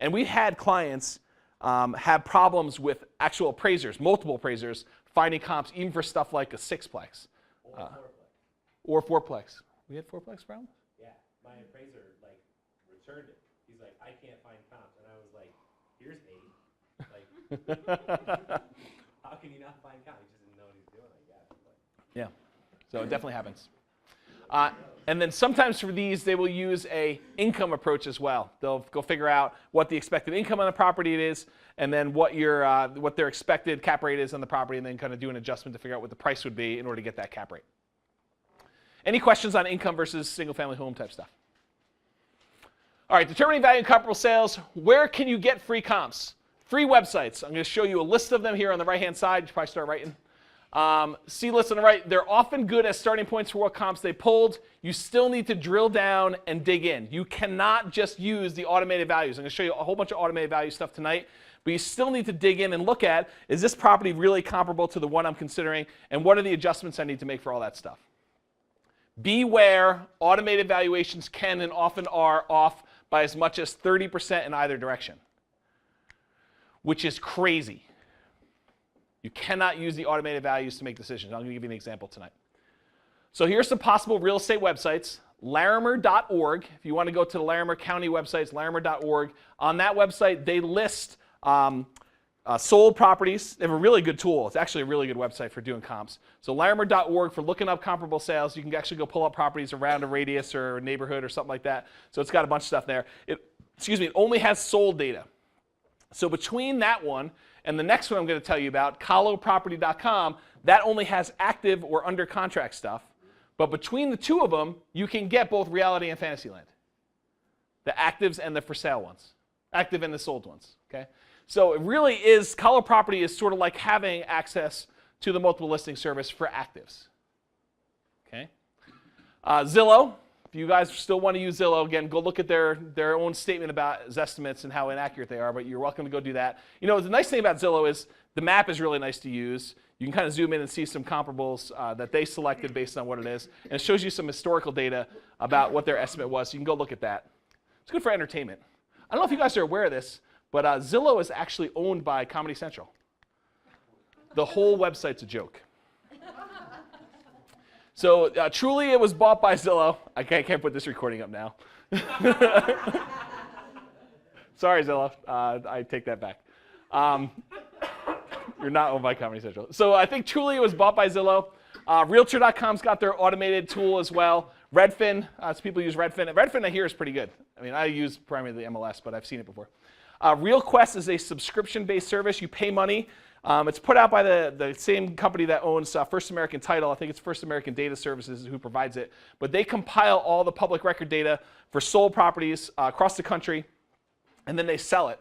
And we've had clients have problems with actual appraisers, multiple appraisers, finding comps even for stuff like a 6-plex. Or 4-plex. We had 4-plex problems? Yeah, my appraiser like returned it. He's like, I can't find comps, and I was like, here's 8. Like, how can you not find comps? He just didn't know what he was doing, I guess. But. Yeah, so it definitely happens. And then sometimes for these, they will use a income approach as well. They'll go figure out what the expected income on the property is, and then what their expected cap rate is on the property, and then kind of do an adjustment to figure out what the price would be in order to get that cap rate. Any questions on income versus single-family home type stuff? All right, determining value in comparable sales. Where can you get free comps? Free websites. I'm going to show you a list of them here on the right-hand side. You should probably start writing. See lists on the right. They're often good as starting points for what comps they pulled. You still need to drill down and dig in. You cannot just use the automated values. I'm going to show you a whole bunch of automated value stuff tonight, but you still need to dig in and look at, is this property really comparable to the one I'm considering, and what are the adjustments I need to make for all that stuff? Beware, automated valuations can and often are off by as much as 30% in either direction, which is crazy. You cannot use the automated values to make decisions. I'm going to give you an example tonight. So here's some possible real estate websites. Larimer.org. If you want to go to the Larimer County websites, larimer.org. On that website, they list sold properties. They have a really good tool. It's actually a really good website for doing comps. So larimer.org for looking up comparable sales. You can actually go pull up properties around a radius or a neighborhood or something like that. So it's got a bunch of stuff there. It only has sold data. So between that one and the next one I'm going to tell you about, coloproperty.com, that only has active or under contract stuff. But between the two of them, you can get both reality and Fantasyland. The actives and the for sale ones. Active and the sold ones. Okay? So it really is, Colo Property is sort of like having access to the multiple listing service for actives. Okay? Zillow. If you guys still want to use Zillow, again, go look at their own statement about Zestimates and how inaccurate they are, but you're welcome to go do that. You know, the nice thing about Zillow is the map is really nice to use. You can kind of zoom in and see some comparables that they selected based on what it is, and it shows you some historical data about what their estimate was, so you can go look at that. It's good for entertainment. I don't know if you guys are aware of this, but Zillow is actually owned by Comedy Central. The whole website's a joke. So Trulia was bought by Zillow. I can't put this recording up now. Sorry, Zillow. I take that back. You're not owned by Comedy Central. So I think Trulia was bought by Zillow. Realtor.com's got their automated tool as well. Redfin, so people use Redfin. Redfin I hear is pretty good. I mean, I use primarily the MLS, but I've seen it before. RealQuest is a subscription-based service. You pay money. It's put out by the same company that owns First American Title. I think it's First American Data Services who provides it. But they compile all the public record data for sold properties across the country, and then they sell it.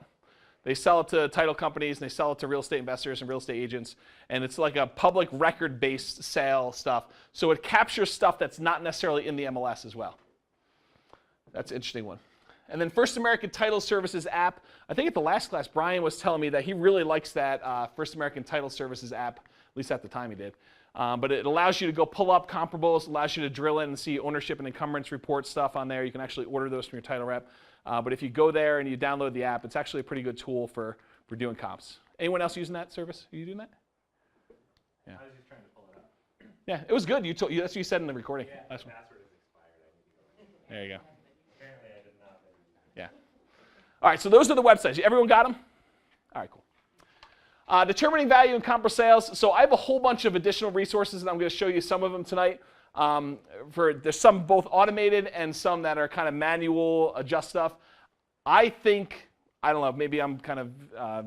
They sell it to title companies, and they sell it to real estate investors and real estate agents. And it's like a public record-based sale stuff. So it captures stuff that's not necessarily in the MLS as well. That's an interesting one. And then First American Title Services app. I think at the last class, Brian was telling me that he really likes that First American Title Services app, at least at the time he did. But it allows you to go pull up comparables, allows you to drill in and see ownership and encumbrance report stuff on there. You can actually order those from your title rep. But if you go there and you download the app, it's actually a pretty good tool for doing comps. Anyone else using that service? Are you doing that? Yeah. I was just trying to pull it up. Yeah, it was good. That's what you said in the recording. Yeah, Last the one. password is expired. I need to go in. There you go. Apparently I did not. Yeah. All right, so those are the websites. Everyone got them? All right, cool. Determining value in comparable sales. So I have a whole bunch of additional resources, and I'm going to show you some of them tonight. There's some both automated and some that are kind of manual adjust stuff. I think, I don't know, maybe I'm kind of a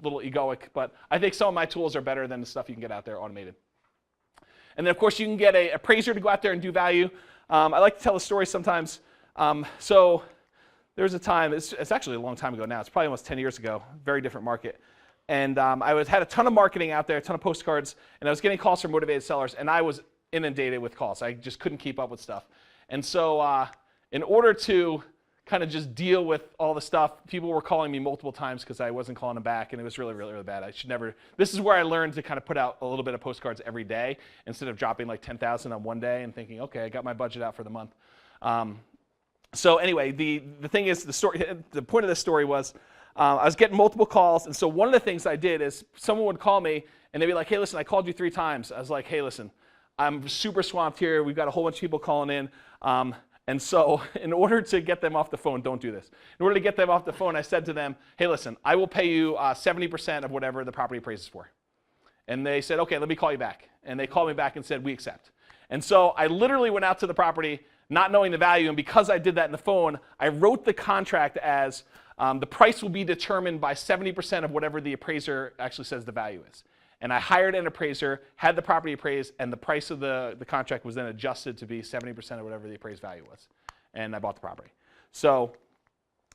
little egoic, but I think some of my tools are better than the stuff you can get out there automated. And then, of course, you can get an appraiser to go out there and do value. I like to tell a story sometimes. So there was a time, it's actually a long time ago now, it's probably almost 10 years ago, very different market. And I had a ton of marketing out there, a ton of postcards, and I was getting calls from motivated sellers, and I was inundated with calls. I just couldn't keep up with stuff. And so in order to kind of just deal with all the stuff. People were calling me multiple times because I wasn't calling them back, and it was really, really, really bad. I should never. This is where I learned to kind of put out a little bit of postcards every day instead of dropping like 10,000 on one day and thinking, okay, I got my budget out for the month. So anyway, the thing is, the point of this story was I was getting multiple calls, and so one of the things I did is someone would call me, and they'd be like, hey, listen, I called you 3 times. I was like, hey, listen, I'm super swamped here. We've got a whole bunch of people calling in. And so in order to get them off the phone, don't do this. In order to get them off the phone, I said to them, hey, listen, I will pay you 70% of whatever the property appraises for. And they said, okay, let me call you back. And they called me back and said, we accept. And so I literally went out to the property not knowing the value. And because I did that in the phone, I wrote the contract as the price will be determined by 70% of whatever the appraiser actually says the value is. And I hired an appraiser, had the property appraised, and the price of the contract was then adjusted to be 70% of whatever the appraised value was. And I bought the property. So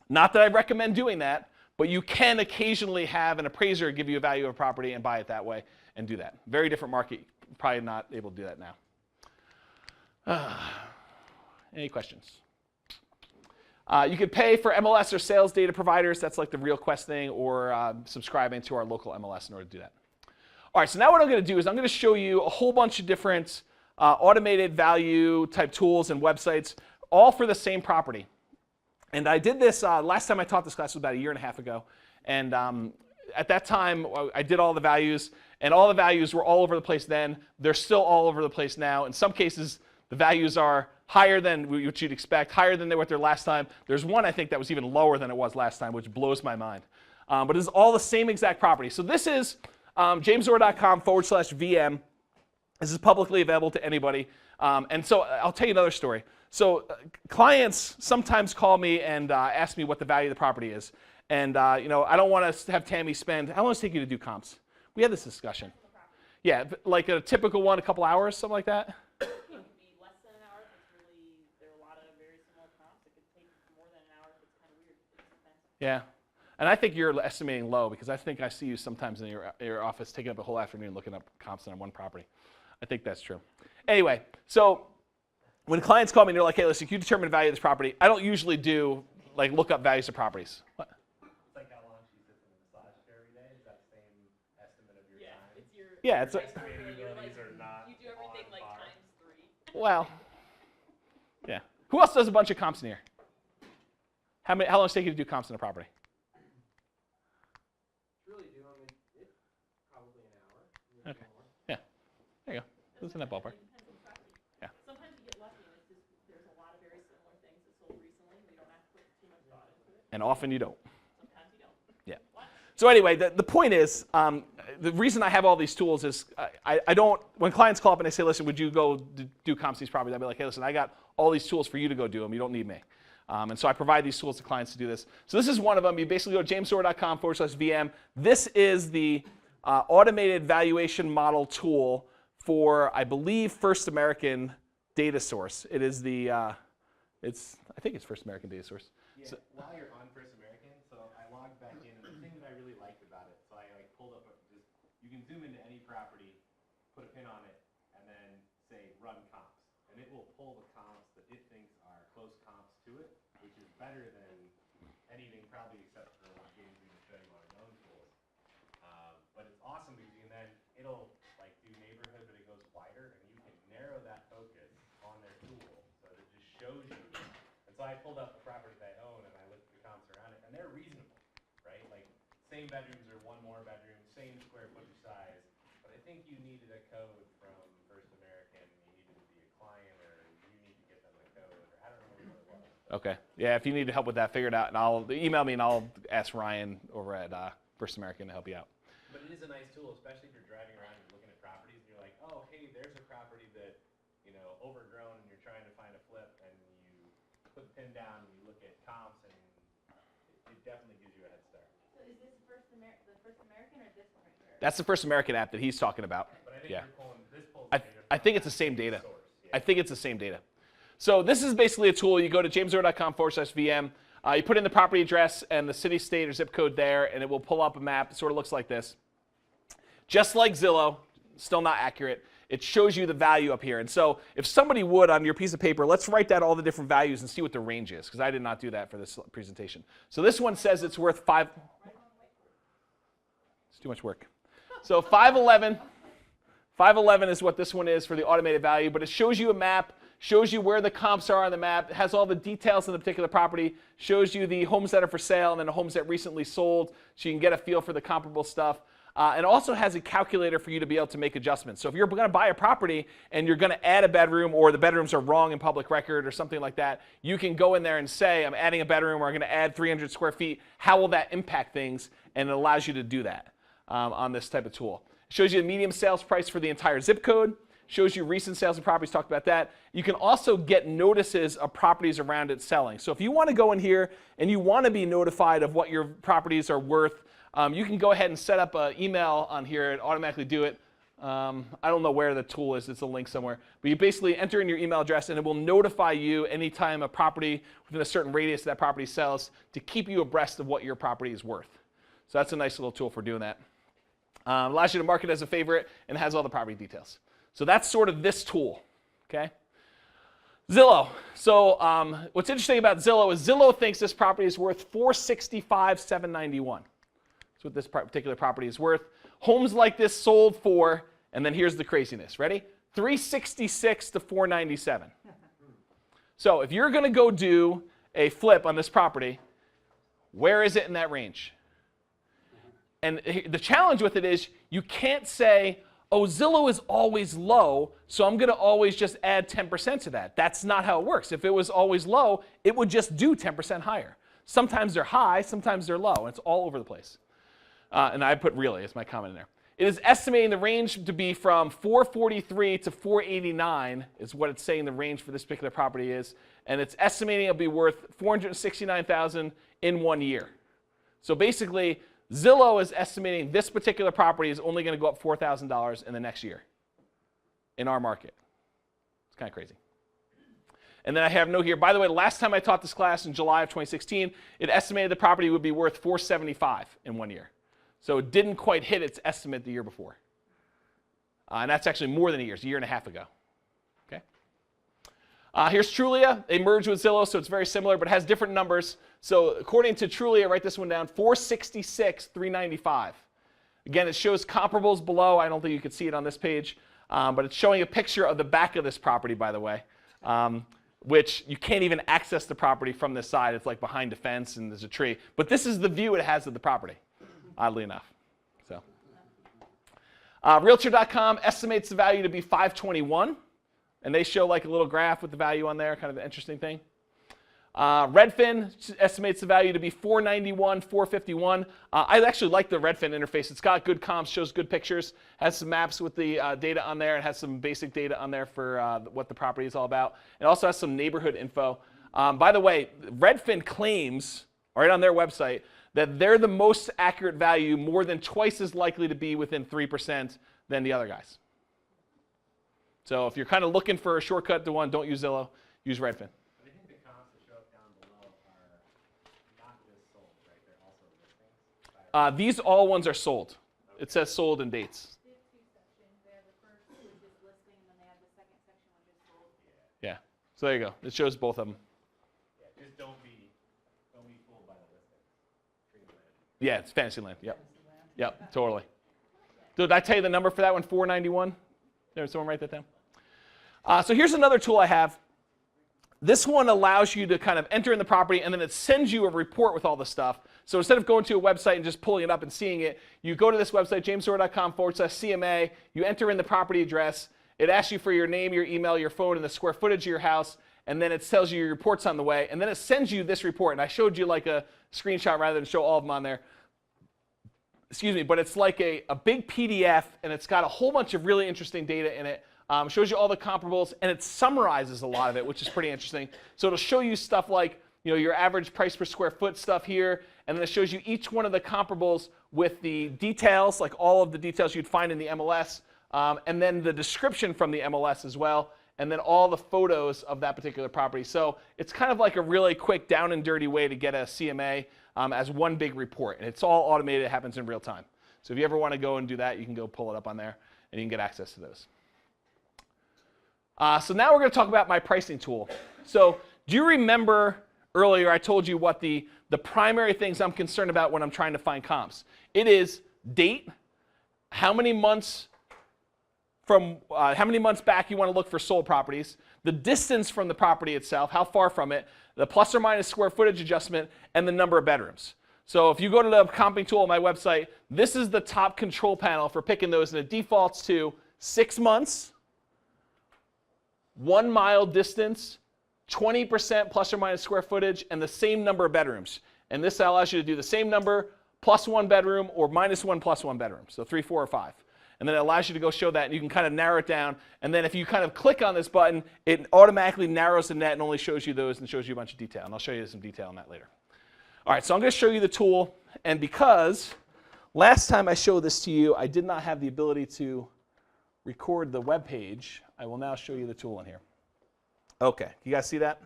not that I recommend doing that, but you can occasionally have an appraiser give you a value of a property and buy it that way and do that. Very different market. Probably not able to do that now. Any questions? You could pay for MLS or sales data providers. That's like the RealQuest thing, or subscribing to our local MLS in order to do that. All right, so now what I'm going to do is I'm going to show you a whole bunch of different automated value type tools and websites, all for the same property. And I did this, last time I taught this class was about 1.5 years ago. And at that time, I did all the values, and all the values were all over the place then. They're still all over the place now. In some cases, the values are higher than what you'd expect, higher than they were there last time. There's one, I think, that was even lower than it was last time, which blows my mind. But it's all the same exact property. So this is jamesorr.com/VM. This is publicly available to anybody. And so I'll tell you another story. So clients sometimes call me and ask me what the value of the property is. And I don't want to have Tammy spend, how long does it take you to do comps? We had this discussion. Yeah, like a typical one, a couple hours, something like that? It could be less than an hour if it's really, there are a lot of very similar comps. It could take more than an hour if it's kind of weird. It's expensive. Yeah. And I think you're estimating low, because I think I see you sometimes in your office taking up a whole afternoon looking up comps on one property. I think that's true. Anyway, so when clients call me and they're like, hey, listen, can you determine the value of this property? I don't usually do like look up values of properties. What? It's like how long she sits in the massage chair every day. Is that the same estimate of your time? It's your Yeah, it's estimating abilities are not you do everything on like par. ×3. well, yeah. Who else does a bunch of comps in here? How long does it take you to do comps in a property? Really do. I mean, it's probably an hour. maybe Okay. more. Yeah. There you go. It's in that ballpark. Depends on the property. Yeah. Sometimes you get lucky and it's just there's a lot of very similar things that sold recently. We don't have to put too much thought into it. And often you don't. Sometimes you don't. Yeah. So anyway, the point is, the reason I have all these tools is I don't, when clients call up and they say, listen, would you go do comps these properties? I'd be like, hey, listen, I got all these tools for you to go do them. You don't need me. And so I provide these tools to clients to do this. So this is one of them. You basically go to jamesorr.com/VM. This is the automated valuation model tool for, I believe, First American Data Source. It is the, I think it's First American Data Source. Yeah, So, while you're on First American, so I logged back in, and the thing that I really liked about it, so I pulled up, you can zoom into any property, put a pin on it, and then say run comps. And it will pull the comps that it thinks are close comps to it, which is better than anything probably except for what James is showing on his own tools. But it's awesome because then it'll like do neighborhood, but it goes wider, and you can narrow that focus on their tool, so that it just shows you. And so I pulled up the properties I own, and I looked at the comps around it, and they're reasonable, right? Like same bedrooms or one more bedroom, same square footage size. But I think you needed a code from First American. You needed to be a client, or you need to get them a code, or I don't remember what it was. okay. Yeah, if you need help with that, figure it out. And email me, and I'll ask Ryan over at First American to help you out. But it is a nice tool, especially if you're driving around and looking at properties, and you're like, oh, hey, there's a property that, overgrown, and you're trying to find a flip, and you put the pin down, and you look at comps, and it definitely gives you a head start. So is this the First American or this one right here? That's the First American app that he's talking about. But I think Yeah. you're pulling, this pulls I data think from it's the same data. source, yeah. I think it's the same data. So this is basically a tool. You go to jamesorr.com/VM. You put in the property address and the city, state, or zip code there, and it will pull up a map. It sort of looks like this. Just like Zillow, still not accurate. it shows you the value up here. And so if somebody would, on your piece of paper, let's write down all the different values and see what the range is, because I did not do that for this presentation. So this one says it's worth it's too much work. So 511 is what this one is for the automated value, but it shows you a map, shows you where the comps are on the map, it has all the details of the particular property, shows you the homes that are for sale and then the homes that recently sold, so you can get a feel for the comparable stuff. And also has a calculator for you to be able to make adjustments. So if you're going to buy a property and you're going to add a bedroom, or the bedrooms are wrong in public record or something like that, you can go in there and say, I'm adding a bedroom, or I'm going to add 300 square feet. How will that impact things? And it allows you to do that on this type of tool. It shows you the median sales price for the entire zip code. Shows you recent sales of properties, talked about that. You can also get notices of properties around it selling. So if you want to go in here and you want to be notified of what your properties are worth, you can go ahead and set up an email on here and automatically do it. I don't know where the tool is. It's a link somewhere. But you basically enter in your email address, and it will notify you anytime a property within a certain radius of that property sells, to keep you abreast of what your property is worth. So that's a nice little tool for doing that. Allows you to mark it as a favorite and has all the property details. So that's sort of this tool, okay? Zillow. So what's interesting about Zillow is Zillow thinks this property is worth $465,791. That's what this particular property is worth. Homes like this sold for, and then here's the craziness. Ready? $366 to $497. So if you're going to go do a flip on this property, where is it in that range? And the challenge with it is you can't say, oh, Zillow is always low, so I'm going to always just add 10% to that. That's not how it works. If it was always low, it would just do 10% higher. Sometimes they're high, sometimes they're low, and it's all over the place. And I put really as my comment in there. It is estimating the range to be from 443 to 489 is what it's saying the range for this particular property is. And it's estimating it'll be worth $469,000 in 1 year. So basically, Zillow is estimating this particular property is only going to go up $4,000 in the next year in our market. It's kind of crazy. And then I have note here, by the way, the last time I taught this class in July of 2016, it estimated the property would be worth $475 in 1 year. So it didn't quite hit its estimate the year before. And that's actually more than a year. It's a year and a half ago. Okay. Here's Trulia. They merged with Zillow, so it's very similar, but it has different numbers. So according to Trulia, write this one down, 466, 395. Again, it shows comparables below. I don't think you can see it on this page, but it's showing a picture of the back of this property, by the way, which you can't even access the property from this side. It's like behind a fence and there's a tree. But this is the view it has of the property, oddly enough. So, Realtor.com estimates the value to be $521. And they show like a little graph with the value on there, kind of an interesting thing. Redfin estimates the value to be $491, $451. I actually like the Redfin interface. It's got good comps, shows good pictures, has some maps with the data on there, and has some basic data on there for what the property is all about. It also has some neighborhood info. By the way, Redfin claims, right on their website, that they're the most accurate value, more than twice as likely to be within 3% than the other guys. So if you're kind of looking for a shortcut to one, don't use Zillow, use Redfin. I think the comps that show up down below are not just sold, right? They're also listings. These all ones are sold. It says sold and dates. They have two sections. They have the first, which is listing, and then they have the second section, which is sold. Yeah. So there you go. It shows both of them. Yeah, just don't be fooled by the listings. Dreamland. Yeah, it's Fantasyland. Yep. Yep, totally. Did I tell you the number for that one, 491? There, someone write that down? So here's another tool I have. This one allows you to kind of enter in the property, and then it sends you a report with all the stuff. So instead of going to a website and just pulling it up and seeing it, you go to this website, jamesdoer.com/CMA. You enter in the property address. It asks you for your name, your email, your phone, and the square footage of your house. And then it tells you your report's on the way. And then it sends you this report. And I showed you like a screenshot rather than show all of them on there. Excuse me, but it's like a big PDF, and it's got a whole bunch of really interesting data in it. Shows you all the comparables, and it summarizes a lot of it, which is pretty interesting. So it'll show you stuff like, you know, your average price per square foot stuff here, and then it shows you each one of the comparables with the details, like all of the details you'd find in the MLS, and then the description from the MLS as well, and then all the photos of that particular property. So it's kind of like a really quick down and dirty way to get a CMA as one big report, and it's all automated. It happens in real time. So if you ever want to go and do that, you can go pull it up on there, and you can get access to those. So now we're going to talk about my pricing tool. So do you remember earlier I told you what the primary things I'm concerned about when I'm trying to find comps? It is date, how many months back you want to look for sold properties, the distance from the property itself, how far from it, the plus or minus square footage adjustment, and the number of bedrooms. So if you go to the comping tool on my website, this is the top control panel for picking those, and it defaults to 6 months, 1 mile distance, 20% plus or minus square footage, and the same number of bedrooms. And this allows you to do the same number plus 1 bedroom or minus 1 plus 1 bedroom. So 3, 4, or 5. And then it allows you to go show that, and you can kind of narrow it down. And then if you kind of click on this button, it automatically narrows the net and only shows you those and shows you a bunch of detail. And I'll show you some detail on that later. All right, so I'm going to show you the tool. And because last time I showed this to you, I did not have the ability to record the web page, I will now show you the tool in here. Okay, you guys see that?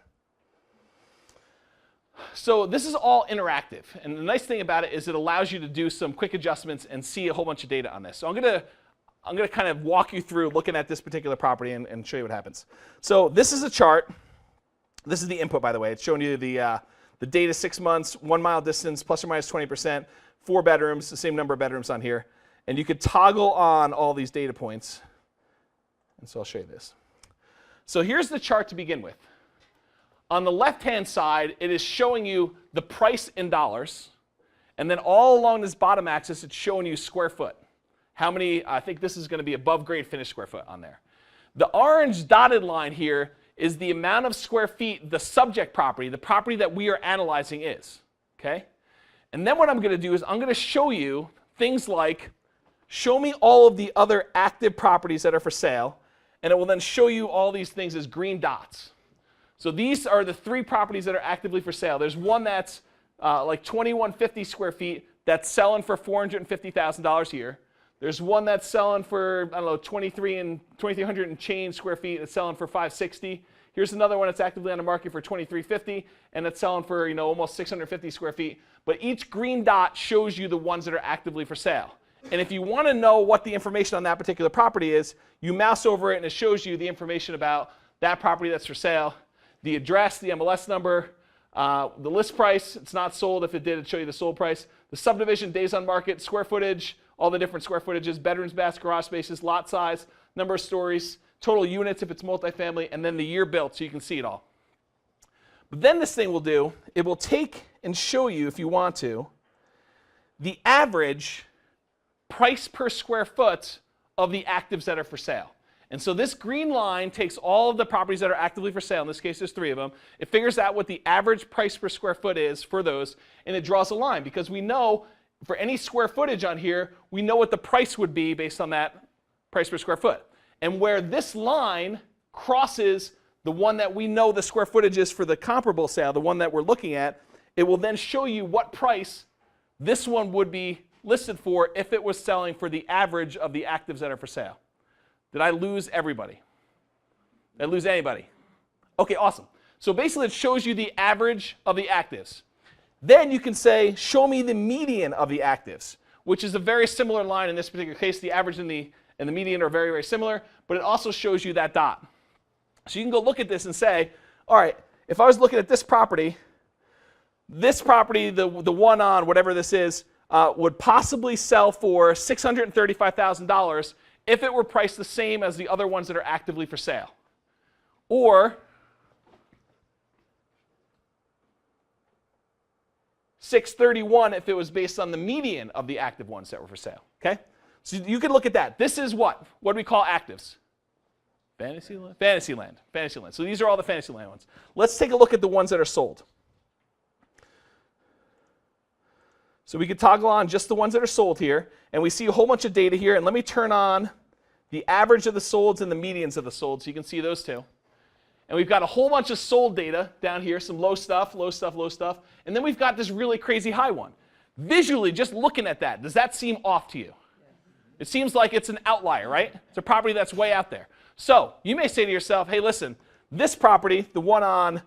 So this is all interactive, and the nice thing about it is it allows you to do some quick adjustments and see a whole bunch of data on this. So I'm gonna kind of walk you through looking at this particular property and show you what happens. So this is a chart. This is the input, by the way. It's showing you the data 6 months, 1 mile distance, plus or minus 20%, 4 bedrooms, the same number of bedrooms on here. And you could toggle on all these data points. And so I'll show you this. So here's the chart to begin with. On the left-hand side, it is showing you the price in dollars. And then all along this bottom axis, it's showing you square foot. How many, I think this is going to be above grade finished square foot on there. The orange dotted line here is the amount of square feet the subject property, the property that we are analyzing is. Okay? And then what I'm going to do is I'm going to show you things like, show me all of the other active properties that are for sale. And it will then show you all these things as green dots. So these are the 3 properties that are actively for sale. There's one that's like 2150 square feet that's selling for $450,000 a year. There's one that's selling for, I don't know, 2,300 and change square feet. It's selling for $560. Here's another one that's actively on the market for $2,350, and it's selling for almost 650 square feet. But each green dot shows you the ones that are actively for sale. And if you want to know what the information on that particular property is, you mouse over it and it shows you the information about that property that's for sale, the address, the MLS number, the list price. It's not sold. If it did, it'd show you the sold price. The subdivision, days on market, square footage, all the different square footages, bedrooms, baths, garage spaces, lot size, number of stories, total units if it's multifamily, and then the year built so you can see it all. But then this thing will do, it will take and show you, if you want to, the average price per square foot of the actives that are for sale. And so this green line takes all of the properties that are actively for sale. In this case, there's 3 of them. It figures out what the average price per square foot is for those, and it draws a line because we know for any square footage on here, we know what the price would be based on that price per square foot. And where this line crosses the one that we know the square footage is for the comparable sale, the one that we're looking at, it will then show you what price this one would be listed for if it was selling for the average of the actives that are for sale. Did I lose everybody? Did I lose anybody? Okay, awesome. So basically it shows you the average of the actives. Then you can say, show me the median of the actives, which is a very similar line in this particular case. The average and the median are very, very similar, but it also shows you that dot. So you can go look at this and say, all right, if I was looking at this property, the one on whatever this is, would possibly sell for $635,000 if it were priced the same as the other ones that are actively for sale. Or $631 if it was based on the median of the active ones that were for sale. Okay? So you can look at that. This is what? What do we call actives? Fantasyland? Fantasyland. Fantasyland. So these are all the Fantasyland ones. Let's take a look at the ones that are sold. So we could toggle on just the ones that are sold here, and we see a whole bunch of data here. And let me turn on the average of the solds and the medians of the solds so you can see those two. And we've got a whole bunch of sold data down here, some low stuff, low stuff, low stuff. And then we've got this really crazy high one. Visually, just looking at that, does that seem off to you? It seems like it's an outlier, right? It's a property that's way out there. So you may say to yourself, hey, listen, this property, the one on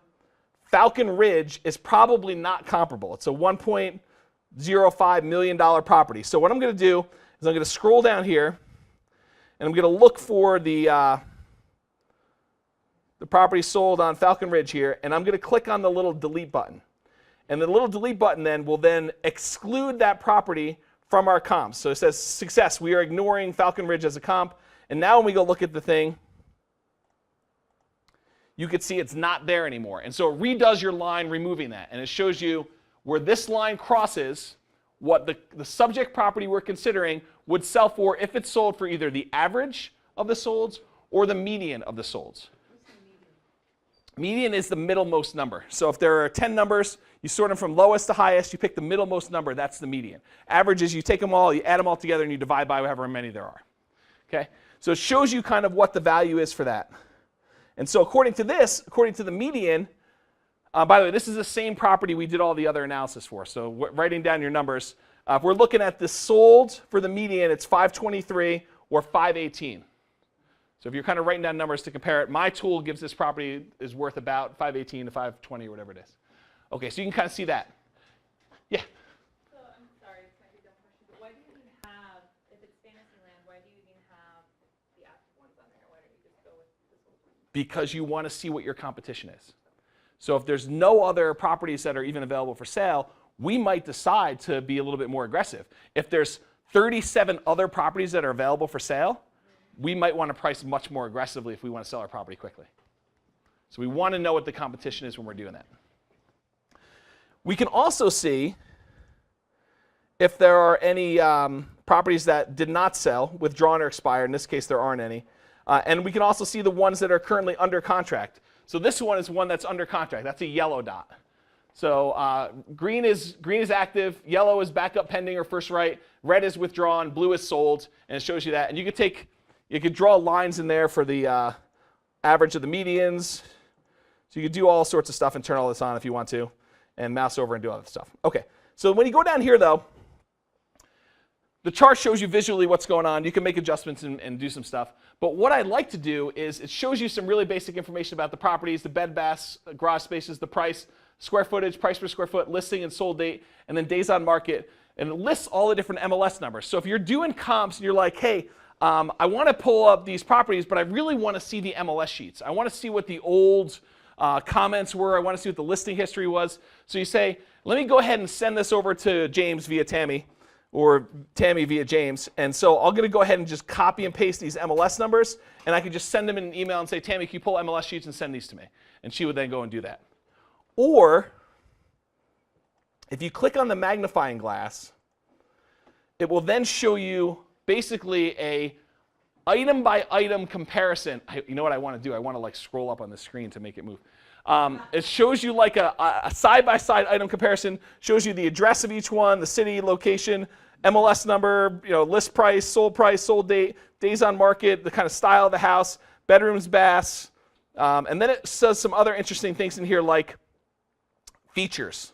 Falcon Ridge, is probably not comparable. It's a $1.05 million property. So what I'm going to do is I'm going to scroll down here, and I'm going to look for the the property sold on Falcon Ridge here, and I'm going to click on the little delete button. And the little delete button then will then exclude that property from our comps. So it says success. We are ignoring Falcon Ridge as a comp. And now when we go look at the thing, you can see it's not there anymore. And so it redoes your line removing that. And it shows you where this line crosses what the subject property we're considering would sell for if it's sold for either the average of the solds or the median of the solds. Median is the middlemost number. So if there are 10 numbers, you sort them from lowest to highest, you pick the middlemost number, that's the median. Average is you take them all, you add them all together, and you divide by however many there are. Okay? So it shows you kind of what the value is for that. And so according to this, according to the median, by the way, this is the same property we did all the other analysis for. So writing down your numbers, if we're looking at the sold for the median, it's 523 or 518. So if you're kind of writing down numbers to compare it, my tool gives this property is worth about 518 to 520 or whatever it is. Okay, so you can kind of see that. Yeah? So I'm sorry, this might be a dumb question, but why do you even have, if it's Fantasyland, why do you even have the active ones on there? Why don't you just go with this whole thing? Because you want to see what your competition is. So if there's no other properties that are even available for sale, we might decide to be a little bit more aggressive. If there's 37 other properties that are available for sale, we might want to price much more aggressively if we want to sell our property quickly. So we want to know what the competition is when we're doing that. We can also see if there are any properties that did not sell, withdrawn or expired. In this case, there aren't any. And we can also see the ones that are currently under contract. So this one is one that's under contract. That's a yellow dot. So green is active, yellow is backup pending or first right, red is withdrawn, blue is sold, and it shows you that. And you could draw lines in there for the average of the medians. So you could do all sorts of stuff and turn all this on if you want to, and mouse over and do all that stuff. Okay, so when you go down here though, the chart shows you visually what's going on. You can make adjustments and do some stuff. But what I like to do is it shows you some really basic information about the properties, the bed, baths, garage spaces, the price, square footage, price per square foot, listing and sold date, and then days on market. And it lists all the different MLS numbers. So if you're doing comps and you're like, hey, I want to pull up these properties, but I really want to see the MLS sheets. I want to see what the old comments were. I want to see what the listing history was. So you say, let me go ahead and send this over to James via Tammy, or Tammy via James. And so I'm going to go ahead and just copy and paste these MLS numbers, and I could just send them in an email and say, Tammy, can you pull MLS sheets and send these to me? And she would then go and do that. Or if you click on the magnifying glass, it will then show you basically a item by item comparison. You know what I want to do? I want to like scroll up on the screen to make it move. It shows you like a side-by-side item comparison, shows you the address of each one, the city, location, MLS number, list price, sold date, days on market, the kind of style of the house, bedrooms, baths, and then it says some other interesting things in here like features.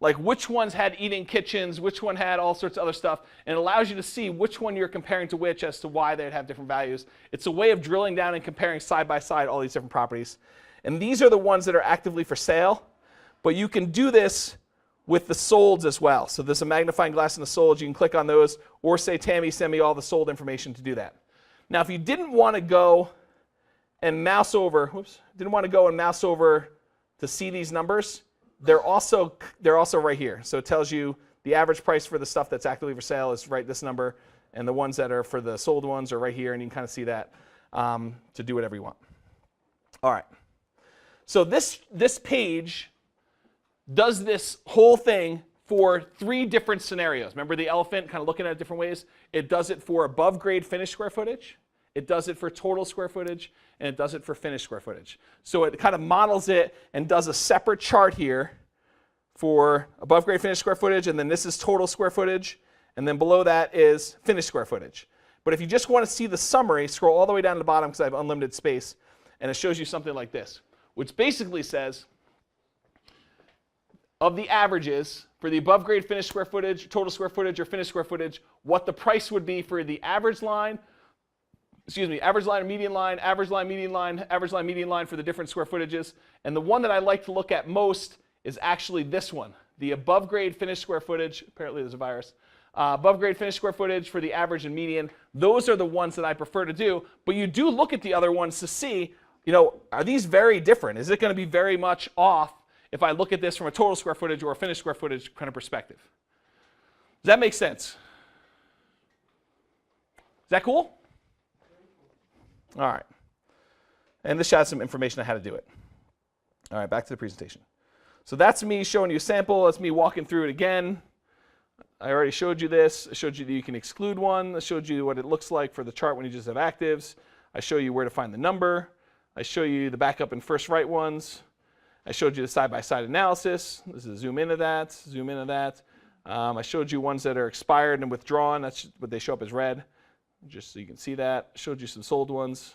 Like which ones had eating kitchens, which one had all sorts of other stuff, and it allows you to see which one you're comparing to which as to why they'd have different values. It's a way of drilling down and comparing side by side all these different properties. And these are the ones that are actively for sale, but you can do this with the solds as well. So there's a magnifying glass in the solds, you can click on those, or say, Tammy, send me all the sold information to do that. Now if you didn't want to go and mouse over, to see these numbers, they're also right here. So it tells you the average price for the stuff that's actively for sale is right this number, and the ones that are for the sold ones are right here, and you can kind of see that to do whatever you want. All right. So this page does this whole thing for 3 different scenarios. Remember the elephant, kind of looking at it different ways? It does it for above grade finished square footage, it does it for total square footage, and it does it for finished square footage. So it kind of models it and does a separate chart here for above grade finished square footage, and then this is total square footage, and then below that is finished square footage. But if you just want to see the summary, scroll all the way down to the bottom because I have unlimited space, and it shows you something like this, which basically says of the averages for the above grade finished square footage, total square footage, or finished square footage, what the price would be for the average line, average line or median line, average line, median line, average line, median line for the different square footages. And the one that I like to look at most is actually this one, the above grade finished square footage. Apparently there's a virus. Above grade finished square footage for the average and median. Those are the ones that I prefer to do, but you do look at the other ones to see, are these very different? Is it going to be very much off if I look at this from a total square footage or a finished square footage kind of perspective? Does that make sense? Is that cool? All right. And this shows some information on how to do it. All right, back to the presentation. So that's me showing you a sample. That's me walking through it again. I already showed you this. I showed you that you can exclude one. I showed you what it looks like for the chart when you just have actives. I show you where to find the number. I show you the backup and first right ones. I showed you the side-by-side analysis. This is zoom into that, zoom into that. I showed you ones that are expired and withdrawn. That's what they show up as red, just so you can see that. I showed you some sold ones,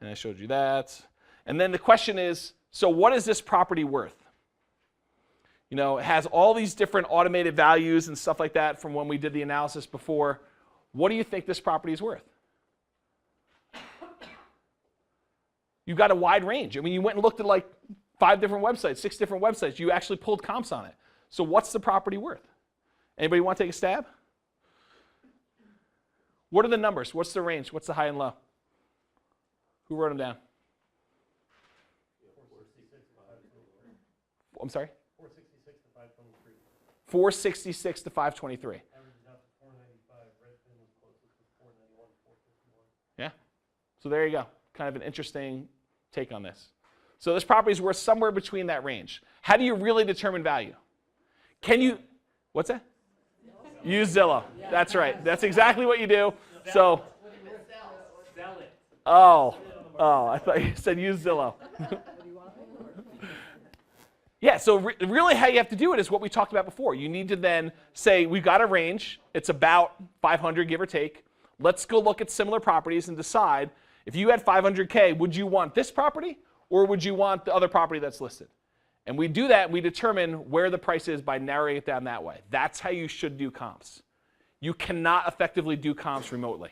and I showed you that. And then the question is, so what is this property worth? It has all these different automated values and stuff like that from when we did the analysis before. What do you think this property is worth? You've got a wide range. I mean, you went and looked at like 5 different websites, 6 different websites. You actually pulled comps on it. So what's the property worth? Anybody want to take a stab? What are the numbers? What's the range? What's the high and low? Who wrote them down? I'm sorry? 466 to 523. Averages out to 495. Redfin was closest to 491, 451. Yeah. So there you go. Kind of an interesting take on this. So this property is worth somewhere between that range. How do you really determine value? Can you, what's that? Use Zillow. That's right. That's exactly what you do. So, Sell it. oh, I thought you said use Zillow. Yeah, so really how you have to do it is what we talked about before. You need to then say, we've got a range. It's about 500, give or take. Let's go look at similar properties and decide, if you had 500K, would you want this property or would you want the other property that's listed? And we do that, we determine where the price is by narrowing it down that way. That's how you should do comps. You cannot effectively do comps remotely.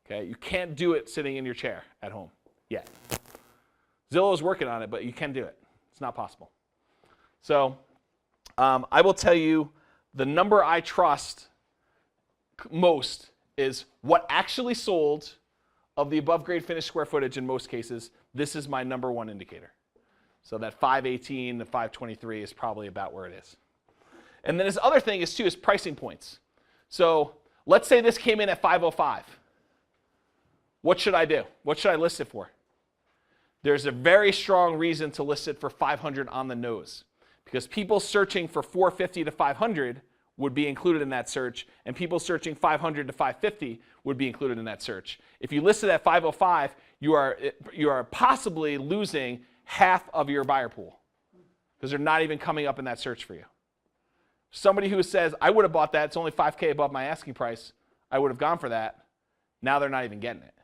Okay, you can't do it sitting in your chair at home yet. Zillow is working on it, but you can do it. It's not possible. So I will tell you the number I trust most is what actually sold of the above grade finished square footage in most cases. This is my number one indicator. So that 518 to 523 is probably about where it is. And then this other thing is too is pricing points. So let's say this came in at 505. What should I do? What should I list it for? There's a very strong reason to list it for 500 on the nose, because people searching for 450 to 500 would be included in that search, and people searching 500 to 550 would be included in that search. If you list it at 505, you are possibly losing half of your buyer pool because they're not even coming up in that search for you. Somebody who says, I would have bought that, it's only 5K above my asking price, I would have gone for that, now they're not even getting it.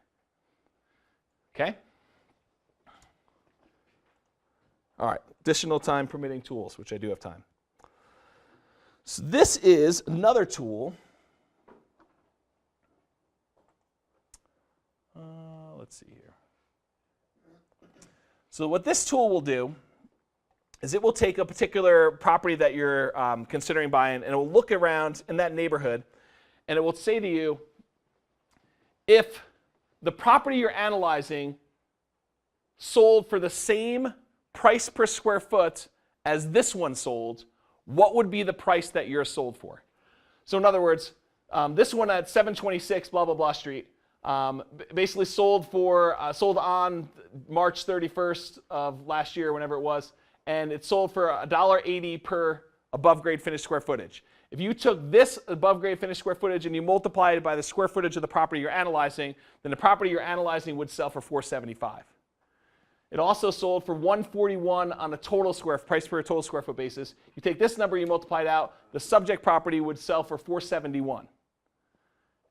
Okay? All right, additional time permitting tools, which I do have time. So this is another tool. Let's see here. So what this tool will do is it will take a particular property that you're considering buying, and it will look around in that neighborhood, and it will say to you, if the property you're analyzing sold for the same price per square foot as this one sold, what would be the price that you're sold for? So in other words, this one at 726 blah blah blah street basically sold on March 31st of last year, whenever it was, and it sold for $1.80 per above grade finished square footage. If you took this above grade finished square footage and you multiplied it by the square footage of the property you're analyzing, then the property you're analyzing would sell for $475. It also sold for $141 on a total price per total square foot basis. You take this number, you multiply it out, the subject property would sell for $471.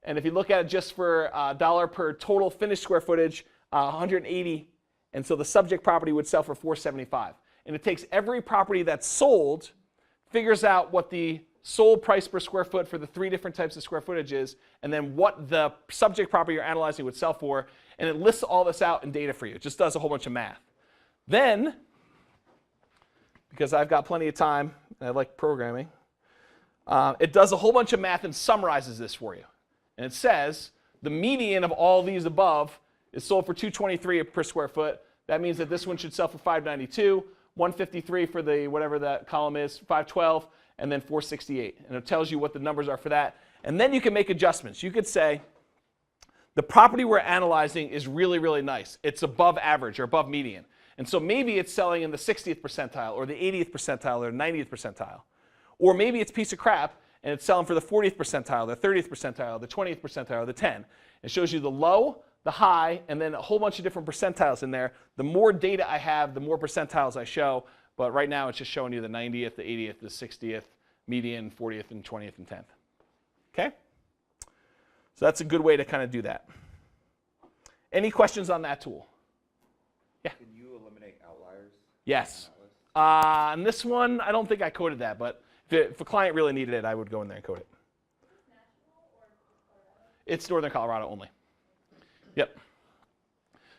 And if you look at it just for dollar per total finished square footage, 180, and so the subject property would sell for $475. And it takes every property that's sold, figures out what the sold price per square foot for the 3 different types of square footage is, and then what the subject property you're analyzing would sell for, and it lists all this out in data for you. It just does a whole bunch of math. Then, because I've got plenty of time, and I like programming, it does a whole bunch of math and summarizes this for you. And it says the median of all these above is sold for $223 per square foot. That means that this one should sell for $592, $153 for the whatever that column is, $512, and then $468. And it tells you what the numbers are for that. And then you can make adjustments. You could say, the property we're analyzing is really, really nice. It's above average or above median. And so maybe it's selling in the 60th percentile or the 80th percentile or 90th percentile. Or maybe it's a piece of crap and it's selling for the 40th percentile, the 30th percentile, the 20th percentile, the 10. It shows you the low, the high, and then a whole bunch of different percentiles in there. The more data I have, the more percentiles I show. But right now it's just showing you the 90th, the 80th, the 60th, median, 40th, and 20th, and 10th. Okay? So that's a good way to kind of do that. Any questions on that tool? Yeah? Can you eliminate outliers? Yes. On this one, I don't think I coded that, but if a client really needed it, I would go in there and code it. It's Northern Colorado only. Yep.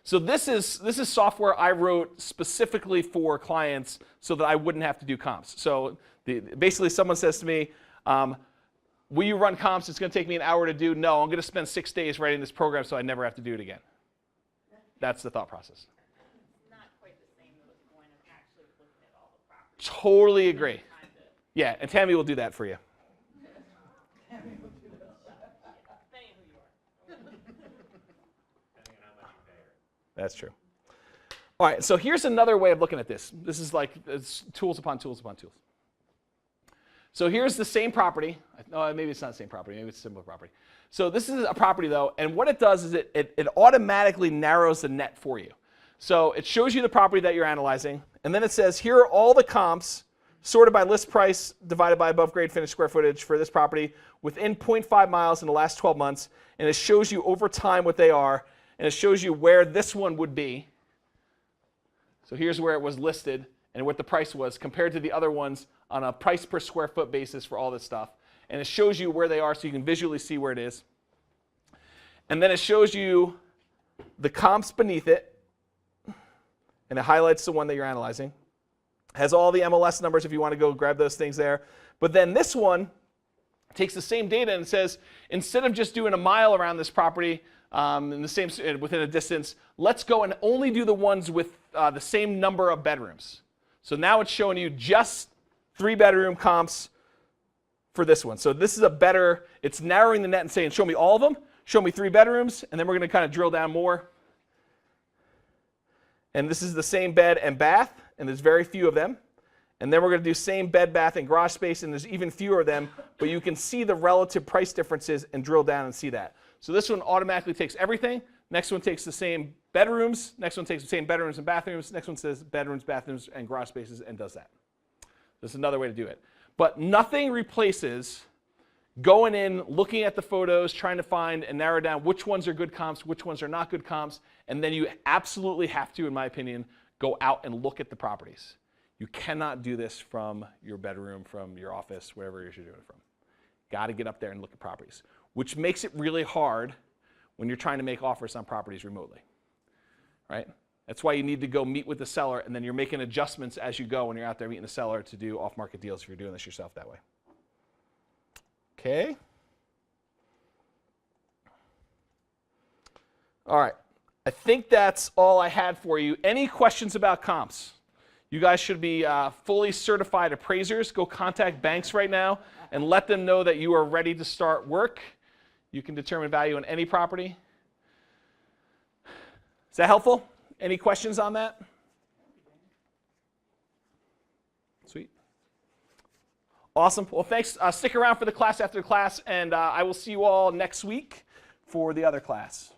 So this is software I wrote specifically for clients so that I wouldn't have to do comps. So basically someone says to me, will you run comps? It's going to take me an hour to do. No, I'm going to spend 6 days writing this program so I never have to do it again. That's the thought process. Not quite the same as the point of actually looking at all the properties. Totally agree. Yeah, and Tammy will do that for you. Depending on who you are. Depending on how much you pay her. That's true. All right, so here's another way of looking at this. This is like it's tools upon tools upon tools. So here's the same property. No, maybe it's not the same property. Maybe it's a similar property. So this is a property, though, and what it does is it automatically narrows the net for you. So it shows you the property that you're analyzing, and then it says, here are all the comps sorted by list price divided by above grade finished square footage for this property within 0.5 miles in the last 12 months, and it shows you over time what they are, and it shows you where this one would be. So here's where it was listed and what the price was compared to the other ones on a price per square foot basis for all this stuff. And it shows you where they are so you can visually see where it is. And then it shows you the comps beneath it, and it highlights the one that you're analyzing. Has all the MLS numbers if you want to go grab those things there. But then this one takes the same data and says, instead of just doing a mile around this property in the same, within a distance, let's go and only do the ones with the same number of bedrooms. So now it's showing you just 3-bedroom comps for this one. So this is a better, it's narrowing the net and saying, show me all of them, show me 3 bedrooms, and then we're going to kind of drill down more. And this is the same bed and bath, and there's very few of them. And then we're going to do same bed, bath, and garage space, and there's even fewer of them, but you can see the relative price differences and drill down and see that. So this one automatically takes everything. Next one takes the same bedrooms. Next one takes the same bedrooms and bathrooms. Next one says bedrooms, bathrooms, and garage spaces and does that. That's another way to do it. But nothing replaces going in, looking at the photos, trying to find and narrow down which ones are good comps, which ones are not good comps, and then you absolutely have to, in my opinion, go out and look at the properties. You cannot do this from your bedroom, from your office, wherever you're doing it from. Got to get up there and look at properties, which makes it really hard when you're trying to make offers on properties remotely, right? That's why you need to go meet with the seller, and then you're making adjustments as you go when you're out there meeting the seller to do off-market deals if you're doing this yourself that way. Okay. All right. I think that's all I had for you. Any questions about comps? You guys should be fully certified appraisers. Go contact banks right now and let them know that you are ready to start work. You can determine value on any property. Is that helpful? Any questions on that? Sweet. Awesome. Well, thanks. Stick around for the class after the class, and I will see you all next week for the other class.